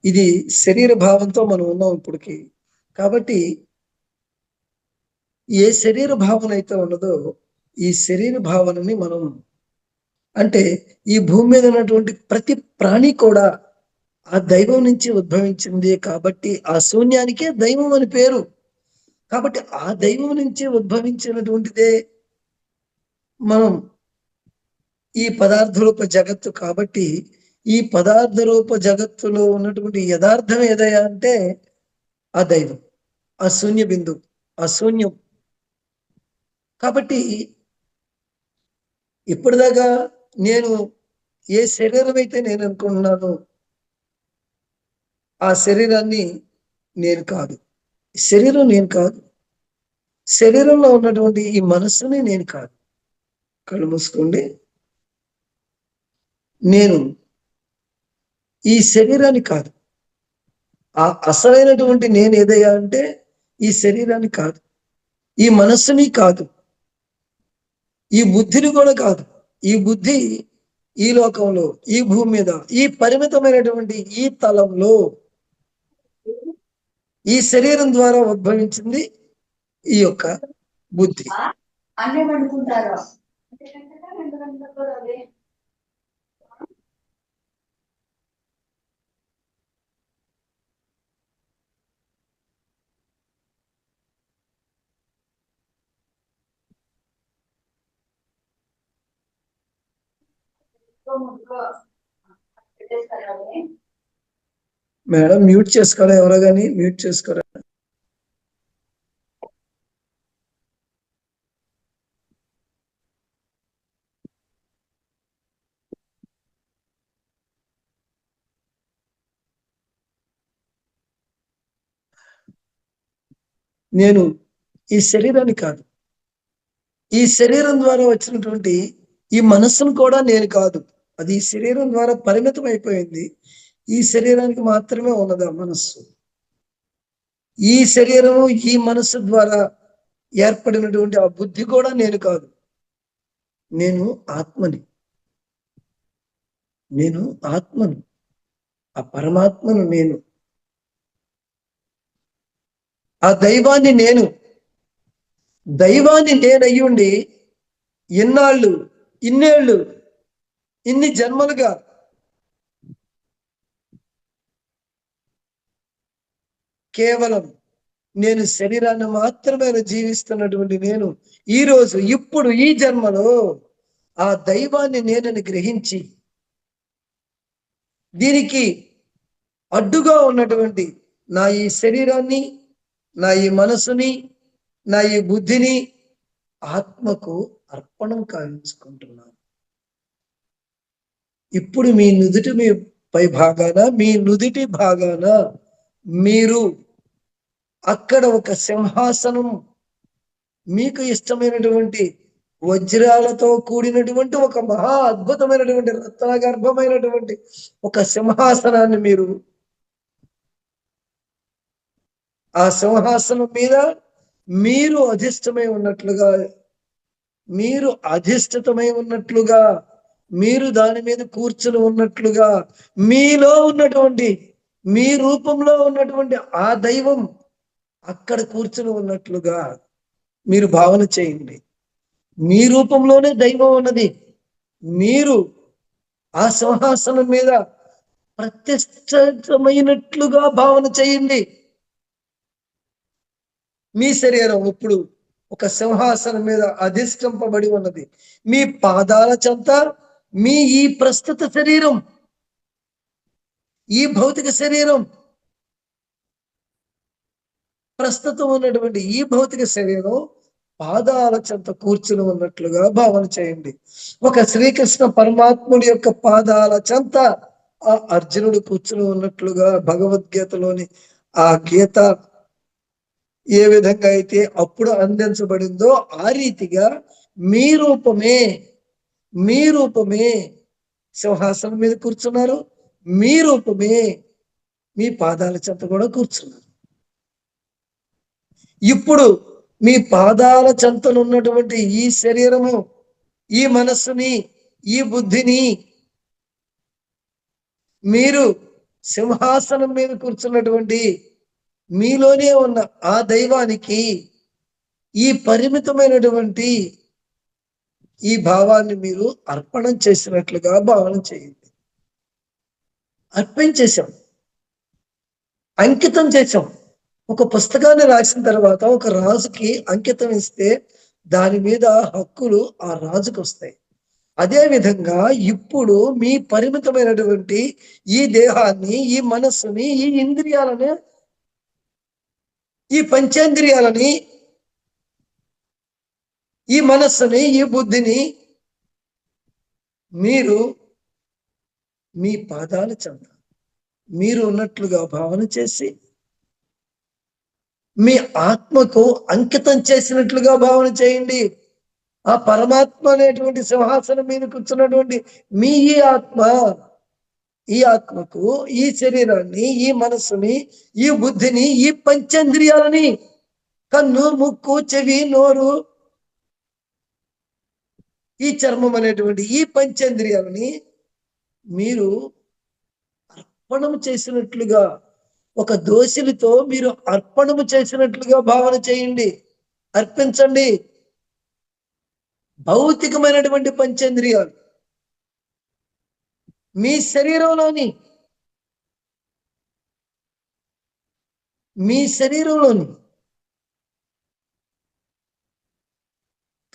ఇది శరీర భావంతో మనం ఉన్నాం ఇప్పటికి. కాబట్టి ఏ శరీర భావన అయితే ఉన్నదో ఈ శరీర భావనని మనం అంటే ఈ భూమి మీద ఉన్నటువంటి ప్రతి ప్రాణి కూడా ఆ దైవం నుంచి ఉద్భవించింది కాబట్టి ఆ శూన్యానికే దైవం అని పేరు. కాబట్టి ఆ దైవం నుంచి ఉద్భవించినటువంటిదే మనం ఈ పదార్థ రూప జగత్తు. కాబట్టి ఈ పదార్థ రూప జగత్తులో ఉన్నటువంటి యథార్థం ఏదయ్యా అంటే ఆ దైవం, ఆ శూన్య బిందువు, ఆ శూన్యం. కాబట్టి ఇప్పటిదాకా నేను ఏ శరీరం అయితే నేను అనుకుంటున్నానో ఆ శరీరాన్ని నేను కాదు, శరీరం నేను కాదు, శరీరంలో ఉన్నటువంటి ఈ మనస్సుని నేను కాదు. కళ్ళు మూసుకోండి. నేను ఈ శరీరాన్ని కాదు, ఆ అసలైనటువంటి నేను ఏదయ్యా అంటే ఈ శరీరాన్ని కాదు, ఈ మనస్సుని కాదు, ఈ బుద్ధిని కూడా కాదు. ఈ బుద్ధి ఈ లోకంలో, ఈ భూమి మీద, ఈ పరిమితమైనటువంటి ఈ తలంలో ఈ శరీరం ద్వారా ఉద్భవించింది ఈ యొక్క బుద్ధి. మేడం మ్యూట్ చేసుకోరా, ఎవరో కానీ మ్యూట్ చేసుకోరా. నేను ఈ శరీరాన్ని కాదు, ఈ శరీరం ద్వారా వచ్చినటువంటి ఈ మనస్సును కూడా నేను కాదు. అది ఈ శరీరం ద్వారా పరిమితం అయిపోయింది. ఈ శరీరానికి మాత్రమే ఉన్నది ఆ మనస్సు. ఈ శరీరము, ఈ మనస్సు ద్వారా ఏర్పడినటువంటి ఆ బుద్ధి కూడా నేను కాదు. నేను ఆత్మని, నేను ఆత్మను, ఆ పరమాత్మను నేను, ఆ దైవాన్ని నేను. దైవాన్ని నేనయ్యుండి ఎన్నాళ్ళు, ఇన్నేళ్ళు, ఇన్ని జన్మలుగా కేవలం నేను శరీరాన్ని మాత్రమే జీవిస్తున్నటువంటి నేను ఈ రోజు, ఇప్పుడు ఈ జన్మలో ఆ దైవాన్ని నేనని గ్రహించి దీనికి అడ్డుగా ఉన్నటువంటి నా ఈ శరీరాన్ని, నా ఈ మనసుని, నా ఈ బుద్ధిని ఆత్మకు అర్పణం కావించుకుంటున్నాను. ఇప్పుడు మీ నుదుటి మీ పై భాగాన, మీ నుదిటి భాగాన మీరు అక్కడ ఒక సింహాసనం, మీకు ఇష్టమైనటువంటి వజ్రాలతో కూడినటువంటి ఒక మహా అద్భుతమైనటువంటి రత్నగర్భమైనటువంటి ఒక సింహాసనాన్ని మీరు, ఆ సింహాసనం మీద మీరు అధిష్టమై ఉన్నట్లుగా, మీరు అధిష్ఠితమై ఉన్నట్లుగా, మీరు దాని మీద కూర్చుని ఉన్నట్లుగా, మీలో ఉన్నటువంటి, మీ రూపంలో ఉన్నటువంటి ఆ దైవం అక్కడ కూర్చుని ఉన్నట్లుగా మీరు భావన చేయండి. మీ రూపంలోనే దైవం ఉన్నది. మీరు ఆ సింహాసనం మీద ప్రత్యక్షమైనట్లుగా భావన చేయండి. మీ శరీరం ఇప్పుడు ఒక సింహాసనం మీద అధిష్ఠింపబడి ఉన్నది. మీ పాదాల చెంత మీ ఈ ప్రస్తుత శరీరం, ఈ భౌతిక శరీరం, ప్రస్తుతం ఉన్నటువంటి ఈ భౌతిక శరీరం పాదాల చెంత కూర్చుని ఉన్నట్లుగా భావన చేయండి. ఒక శ్రీకృష్ణ పరమాత్ముడి యొక్క పాదాల చెంత ఆ అర్జునుడు కూర్చుని ఉన్నట్లుగా భగవద్గీతలోని ఆ గీత ఏ విధంగా అయితే అప్పుడు అందించబడిందో ఆ రీతిగా మీ రూపమే, మీ రూపమే సింహాసనం మీద కూర్చున్నారు. మీ రూపమే మీ పాదాల చెంత కూడా కూర్చున్నారు. ఇప్పుడు మీ పాదాల చెంతనున్నటువంటి ఈ శరీరము, ఈ మనస్సుని, ఈ బుద్ధిని మీరు సింహాసనం మీద కూర్చున్నటువంటి మీలోనే ఉన్న ఆ దైవానికి ఈ పరిమితమైనటువంటి ఈ భావాన్ని మీరు అర్పణం చేసినట్లుగా భావన చేయండి. అర్పించేశాం, అంకితం చేశాం. ఒక పుస్తకాన్ని రాసిన తర్వాత ఒక రాజుకి అంకితం ఇస్తే దాని మీద హక్కులు ఆ రాజుకు వస్తాయి. అదే విధంగా ఇప్పుడు మీ పరిమితమైనటువంటి ఈ దేహాన్ని, ఈ మనస్సుని, ఈ ఇంద్రియాలని, ఈ పంచేంద్రియాలని, ఈ మనస్సుని, ఈ బుద్ధిని మీరు మీ పాదాల చెంత మీరు ఉన్నట్లుగా భావన చేసి మీ ఆత్మకు అంకితం చేసినట్లుగా భావన చేయండి. ఆ పరమాత్మ అనేటువంటి సింహాసనం మీద కూర్చున్నటువంటి మీ ఈ ఆత్మకు, ఈ శరీరాన్ని, ఈ మనస్సుని, ఈ బుద్ధిని, ఈ పంచేంద్రియాలని, కన్ను, ముక్కు, చెవి, నోరు, ఈ చర్మం అనేటువంటి ఈ పంచేంద్రియాలని మీరు అర్పణము చేసినట్లుగా, ఒక దోషిలతో మీరు అర్పణము చేసినట్లుగా భావన చేయండి. అర్పించండి. భౌతికమైనటువంటి పంచేంద్రియాలు మీ శరీరంలోని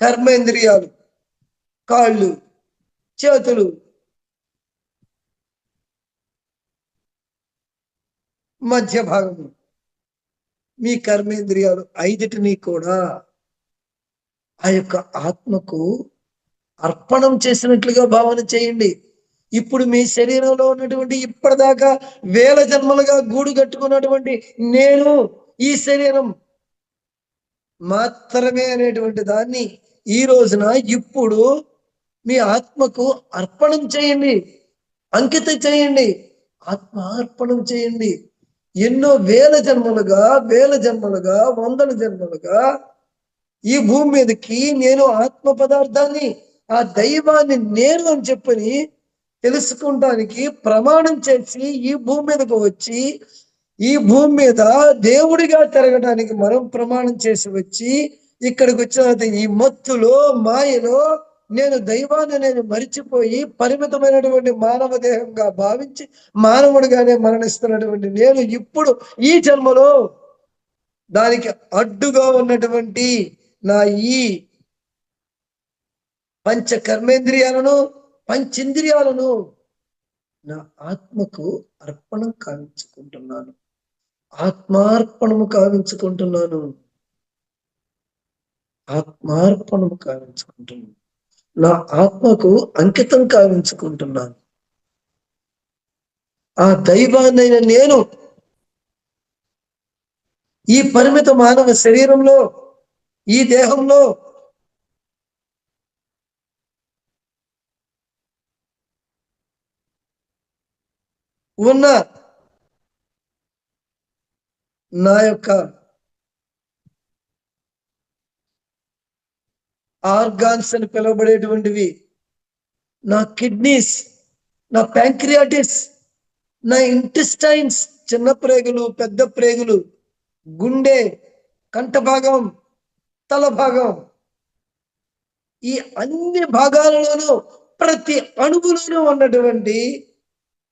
కర్మేంద్రియాలు, కాళ్ళు, చేతులు, మధ్య భాగము, మీ కర్మేంద్రియాలు 5టిని కూడా ఆ యొక్క ఆత్మకు అర్పణం చేసినట్లుగా భావన చేయండి. ఇప్పుడు మీ శరీరంలో ఉన్నటువంటి ఇప్పటిదాకా వేల జన్మలుగా గూడు కట్టుకున్నటువంటి నేను, ఈ శరీరం మాత్రమే అనేటువంటి దాన్ని ఈ రోజున ఇప్పుడు మీ ఆత్మకు అర్పణం చేయండి, అంకితం చేయండి, ఆత్మార్పణం చేయండి. ఎన్నో వేల జన్మలుగా, వందల జన్మలుగా ఈ భూమి మీదకి నేను ఆత్మ పదార్థాన్ని, ఆ దైవాన్ని నేను అని చెప్పని తెలుసుకుంటానికి ప్రమాణం చేసి ఈ భూమి మీదకు వచ్చి, ఈ భూమి మీద దేవుడిగా తిరగడానికి మనం ప్రమాణం చేసి వచ్చి ఇక్కడికి వచ్చిన ఈ మత్తులో, మాయలో నేను దైవాన్ని మరిచిపోయి పరిమితమైనటువంటి మానవ దేహంగా భావించి మానవుడిగానే మరణిస్తున్నటువంటి నేను ఇప్పుడు ఈ జన్మలో దానికి అడ్డుగా ఉన్నటువంటి నా ఈ పంచ కర్మేంద్రియాలను, పంచేంద్రియాలను నా ఆత్మకు అర్పణం కావించుకుంటున్నాను, ఆత్మార్పణము కావించుకుంటున్నాను, నా ఆత్మకు అంకితం కావించుకుంటున్నాను. ఆ దైవాన్నైన నేను ఈ పరిమిత మానవ శరీరంలో, ఈ దేహంలో ఉన్న నా యొక్క ఆర్గాన్స్ అని పిలువబడేటువంటివి, నా కిడ్నీస్, నా ప్యాంక్రియాటిస్, నా ఇంటెస్టైన్స్, చిన్న ప్రేగులు, పెద్ద ప్రేగులు, గుండె, కంఠ భాగం, తల భాగం, ఈ అన్ని భాగాలలోనూ ప్రతి అణువులోనూ ఉన్నటువంటి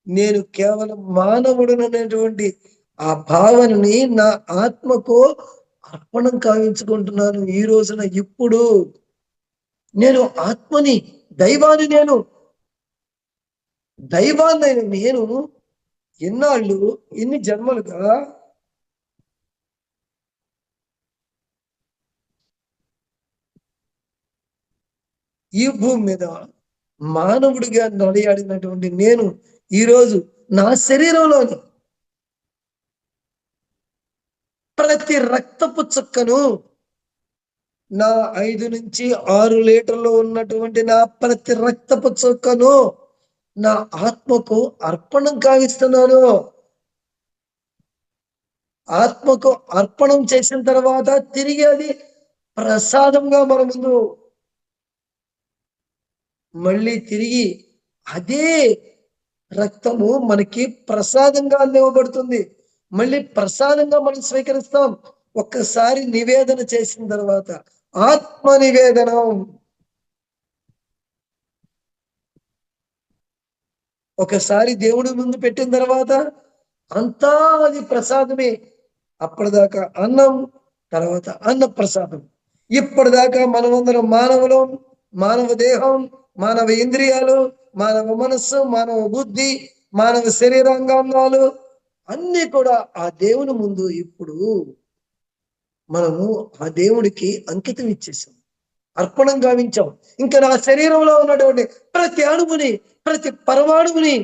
నేను కేవలం మానవుడు అనేటువంటి ఆ భావనని నా ఆత్మకు అర్పణం కావించుకుంటున్నాను. ఈ రోజున ఇప్పుడు నేను ఆత్మని, దైవాన్ని, దైవాన్నైన నేను ఎన్నాళ్ళు, ఎన్ని జన్మలుగా ఈ భూమి మీద మానవుడిగా నడియాడినటువంటి నేను ఈరోజు నా శరీరంలోని ప్రతి రక్తపు చుక్కను, నా 5 నుంచి 6 లీటర్లు ఉన్నటువంటి నా ప్రతి రక్తపు చుక్కను నా ఆత్మకు అర్పణం కావిస్తున్నాను. ఆత్మకు అర్పణం చేసిన తర్వాత తిరిగి అది ప్రసాదంగా మన ముందు మళ్ళీ తిరిగి అదే రక్తము మనకి ప్రసాదంగా అందివ్వబడుతుంది. మళ్ళీ ప్రసాదంగా మనం స్వీకరిస్తాం. ఒక్కసారి నివేదన చేసిన తర్వాత, ఆత్మ నివేదనం, ఒకసారి దేవుడి ముందు పెట్టిన తర్వాత అంతా అది ప్రసాదమే. అప్పటిదాకా అన్నం, తర్వాత అన్న ప్రసాదం. ఇప్పటిదాకా మనమందరం మానవులు, మానవ దేహం, మానవ ఇంద్రియాలు, మానవ మనస్సు, మానవ బుద్ధి, మానవ శరీరాంగాలు అన్ని కూడా ఆ దేవుని ముందు ఇప్పుడు మనము ఆ దేవుడికి అంకితం ఇచ్చేసాం, అర్పణం గావించాం. ఇంకా నా శరీరంలో ఉన్నటువంటి ప్రతి అణువుని, ప్రతి పరమాణువుని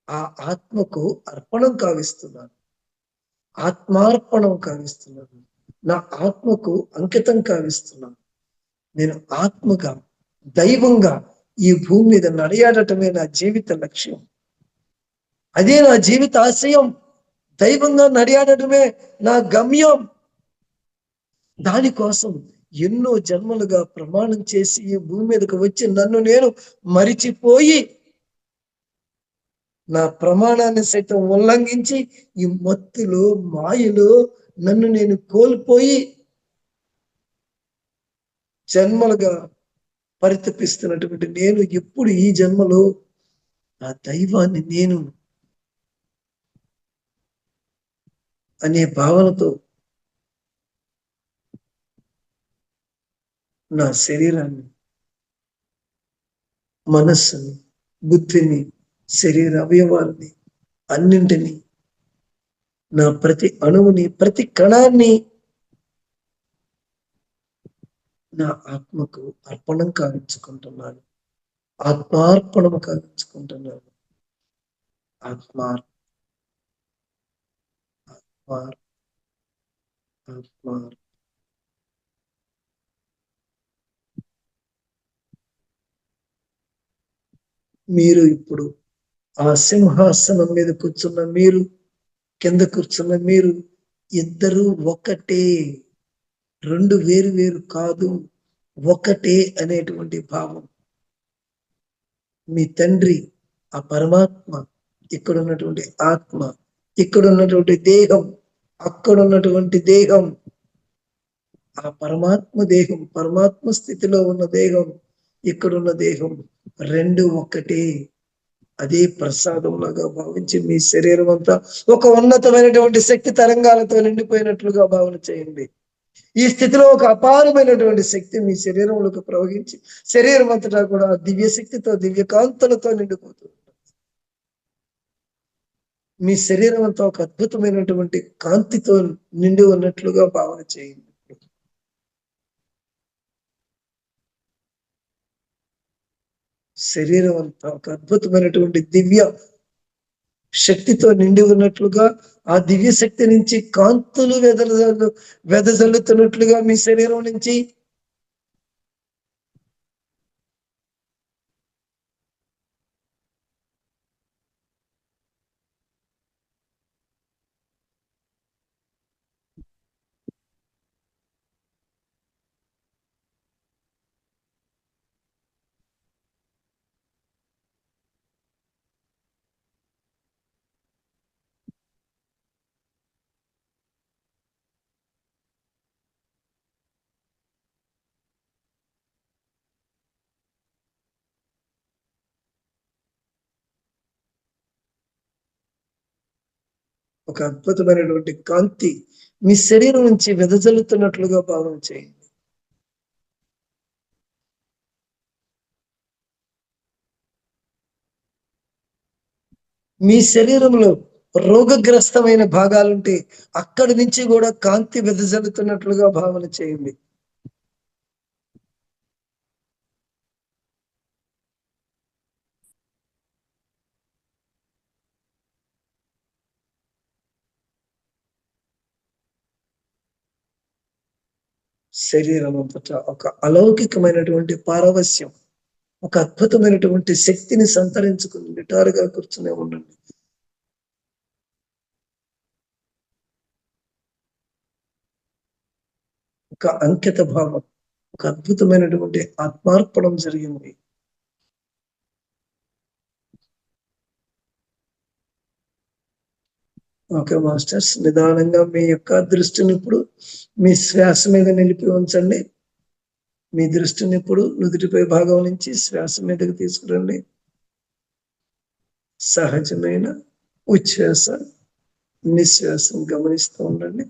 ఆ ఆత్మకు అర్పణం కావిస్తున్నాను, ఆత్మార్పణం కావిస్తున్నాను, నా ఆత్మకు అంకితం కావిస్తున్నాను. నేను ఆత్మగా, దైవంగా ఈ భూమి మీద నడియాడటమే నా జీవిత లక్ష్యం, అదే నా జీవిత ఆశయం. దైవంగా నడియాడటమే నా గమ్యం. దానికోసం ఎన్నో జన్మలుగా ప్రమాణం చేసి ఈ భూమి మీదకి వచ్చి నన్ను నేను మరిచిపోయి నా ప్రమాణాన్ని సైతం ఉల్లంఘించి ఈ మత్తులో, మాయలో నన్ను నేను కోల్పోయి జన్మలుగా పరితపిస్తున్నటువంటి నేను ఎప్పుడు ఈ జన్మలో ఆ దైవాన్ని నేను అనే భావనతో నా శరీరాన్ని, మనస్సుని, బుద్ధిని, శరీర అవయవాలని అన్నింటినీ, నా ప్రతి అణువుని, ప్రతి కణాన్ని నా ఆత్మకు అర్పణం కావించుకుంటున్నాను, ఆత్మార్పణము కావించుకుంటున్నాను. ఆత్మార్ ఆత్మార్ ఆత్మార్ మీరు ఇప్పుడు ఆ సింహాసనం మీద కూర్చున్న మీరు, కింద కూర్చున్న మీరు ఇద్దరు ఒకటే, రెండు వేరు వేరు కాదు, ఒకటే అనేటువంటి భావం. మీ తండ్రి ఆ పరమాత్మ, ఇక్కడ ఉన్నటువంటి ఆత్మ, ఇక్కడ ఉన్నటువంటి దేహం, అక్కడ ఉన్నటువంటి దేహం, ఆ పరమాత్మ దేహం, పరమాత్మ స్థితిలో ఉన్న దేహం, ఇక్కడున్న దేహం రెండు ఒక్కటే. అదే ప్రసాదంలాగా భావించి మీ శరీరం అంతా ఒక ఉన్నతమైనటువంటి శక్తి తరంగాలతో నిండిపోయినట్లుగా భావన చేయండి. ఈ స్థితిలో ఒక అపారమైనటువంటి శక్తి మీ శరీరంలోకి ప్రవహించి శరీరం అంతటా కూడా దివ్య శక్తితో, దివ్య కాంతులతో నిండిపోతుంది. మీ శరీరం అంతా ఒక అద్భుతమైనటువంటి కాంతితో నిండి ఉన్నట్లుగా భావన చేయండి. శరీరం అంతా ఒక అద్భుతమైనటువంటి దివ్య శక్తితో నిండి ఉన్నట్లుగా, ఆ దివ్య శక్తి నుంచి కాంతులు వెదజల్లుతున్నట్లుగా మీ శరీరం నుంచి ఒక అద్భుతమైనటువంటి కాంతి మీ శరీరం నుంచి వెదజల్లుతున్నట్లుగా భావన చేయండి. మీ శరీరంలో రోగగ్రస్తమైన భాగాలుంటే అక్కడి నుంచి కూడా కాంతి వెదజల్లుతున్నట్లుగా భావన చేయండి. శరీరం అంతటా ఒక అలౌకికమైనటువంటి పారవస్యం, ఒక అద్భుతమైనటువంటి శక్తిని సంతరించుకుని నిటారుగా కూర్చునే ఉండండి. ఒక అంకిత భావం, ఒక అద్భుతమైనటువంటి ఆత్మార్పణం జరిగింది. ఓకే మాస్టర్స్, నిదానంగా మీ యొక్క దృష్టిని ఇప్పుడు మీ శ్వాస మీద నిలిపి ఉంచండి. మీ దృష్టిని ఇప్పుడు నుదుటిపై భాగం నుంచి శ్వాస మీదకి తీసుకురండి. సహజమైన ఉచ్ఛ్వాస నిశ్వాసం గమనిస్తూ ఉండండి.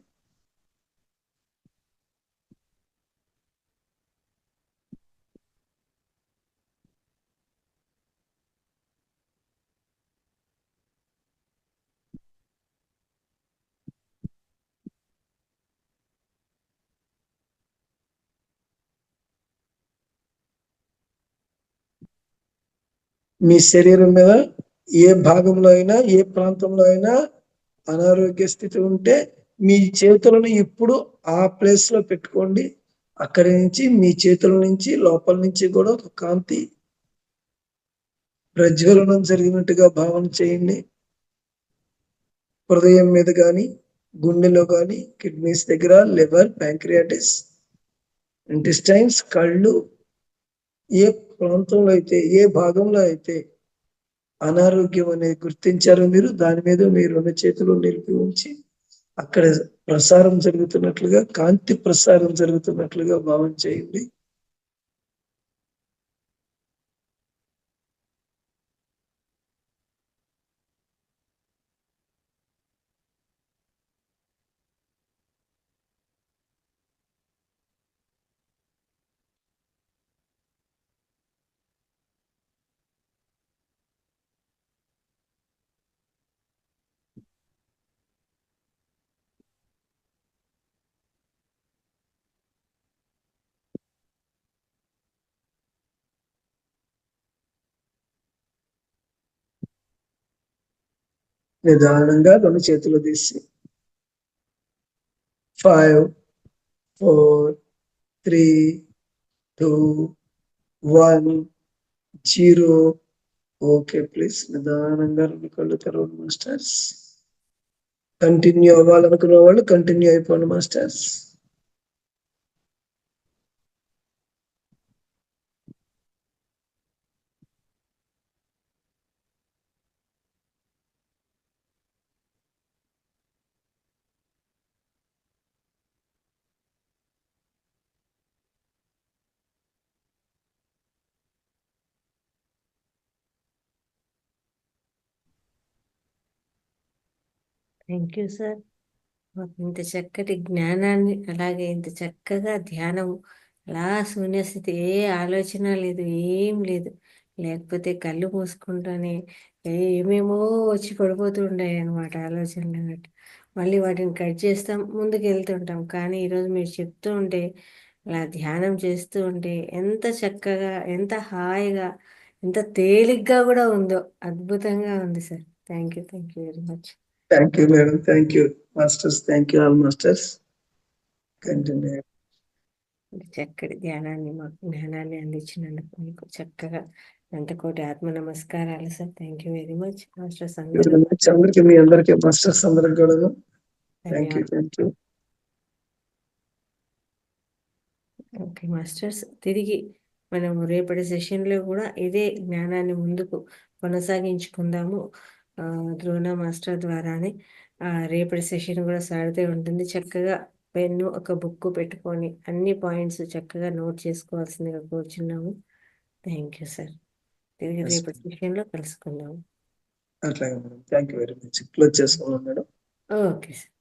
మీ శరీరం మీద ఏ భాగంలో అయినా ఏ ప్రాంతంలో అయినా అనారోగ్య స్థితి ఉంటే మీ చేతులను ఇప్పుడు ఆ ప్లేస్ లో పెట్టుకోండి. అక్కడి నుంచి మీ చేతుల నుంచి లోపల నుంచి కూడా ఒక కాంతి ప్రజ్వలనం జరిగినట్టుగా భావన చేయండి. హృదయం మీద కానీ గుండెలో కానీ కిడ్నీస్ దగ్గర లివర్ ప్యాంక్రియాటిస్ ఇంటెస్టైన్స్ కళ్ళు ఏ ప్రాంతంలో అయితే ఏ భాగంలో అయితే అనారోగ్యం అనేది గుర్తించారో మీరు దాని మీద మీ రెండు చేతులు నిలిపి ఉంచి అక్కడ ప్రసారం జరుగుతున్నట్లుగా కాంతి ప్రసారం జరుగుతున్నట్లుగా భావన చేయండి. నిదానంగా రెండు చేతులు తీసి 5 4 3 2 1 0. ఓకే, ప్లీజ్ నిదానంగా రెండు కళ్ళు తెరవండి మాస్టర్స్. కంటిన్యూ అవ్వాలనుకున్న వాళ్ళు కంటిన్యూ అయిపోండి మాస్టర్స్. Thank you sir. మాకు ఇంత చక్కటి జ్ఞానాన్ని అలాగే ఇంత చక్కగా ధ్యానం అలా శూన్యస్థితి ఏ ఆలోచన లేదు, ఏం లేదు. లేకపోతే కళ్ళు మూసుకుంటానే ఏమేమో వచ్చి పడిపోతూ ఉండాయి అనమాట ఆలోచనలు అన్నట్టు. మళ్ళీ వాటిని కట్ చేస్తాం, ముందుకు వెళ్తుంటాం. కానీ ఈరోజు మీరు చెప్తూ ఉంటే అలా ధ్యానం చేస్తూ ఉంటే ఎంత చక్కగా, ఎంత హాయిగా, ఎంత తేలిగ్గా కూడా ఉందో. అద్భుతంగా ఉంది sir. Thank you very much. Thank you madam, thank you masters, thank you all masters. Continue. చక్కటి ధ్యానాన్ని మాకు జ్ఞానాన్ని అందించినందుకు మీకు చక్కగా కోటి ఆత్మ నమస్కారాలు sir. Thank you very much masters అందరూ. అందరికీ మీ అందరికీ మాస్టర్స్ అందరికి కూడా thank you. Thank you. Okay masters, తిరిగి మనం రేపటి సెషన్లో కూడా ఇదే జ్ఞానాన్ని ముందుకు కొనసాగించుకుందాము. ద్రోణ మాస్టర్ ద్వారానే రేపటి సెషన్ కూడా సాగుతూ ఉంటుంది. చక్కగా పెన్ను ఒక బుక్ పెట్టుకొని అన్ని పాయింట్స్ చక్కగా నోట్ చేసుకోవాల్సిందిగా కోరుచున్నాము. Thank you sir. తిరిగి రేపటి సెషన్లో కలుసుకుందాము. అట్లాగే madam, thank you very much. Close చేసుకున్నాం మేడం. Okay sir.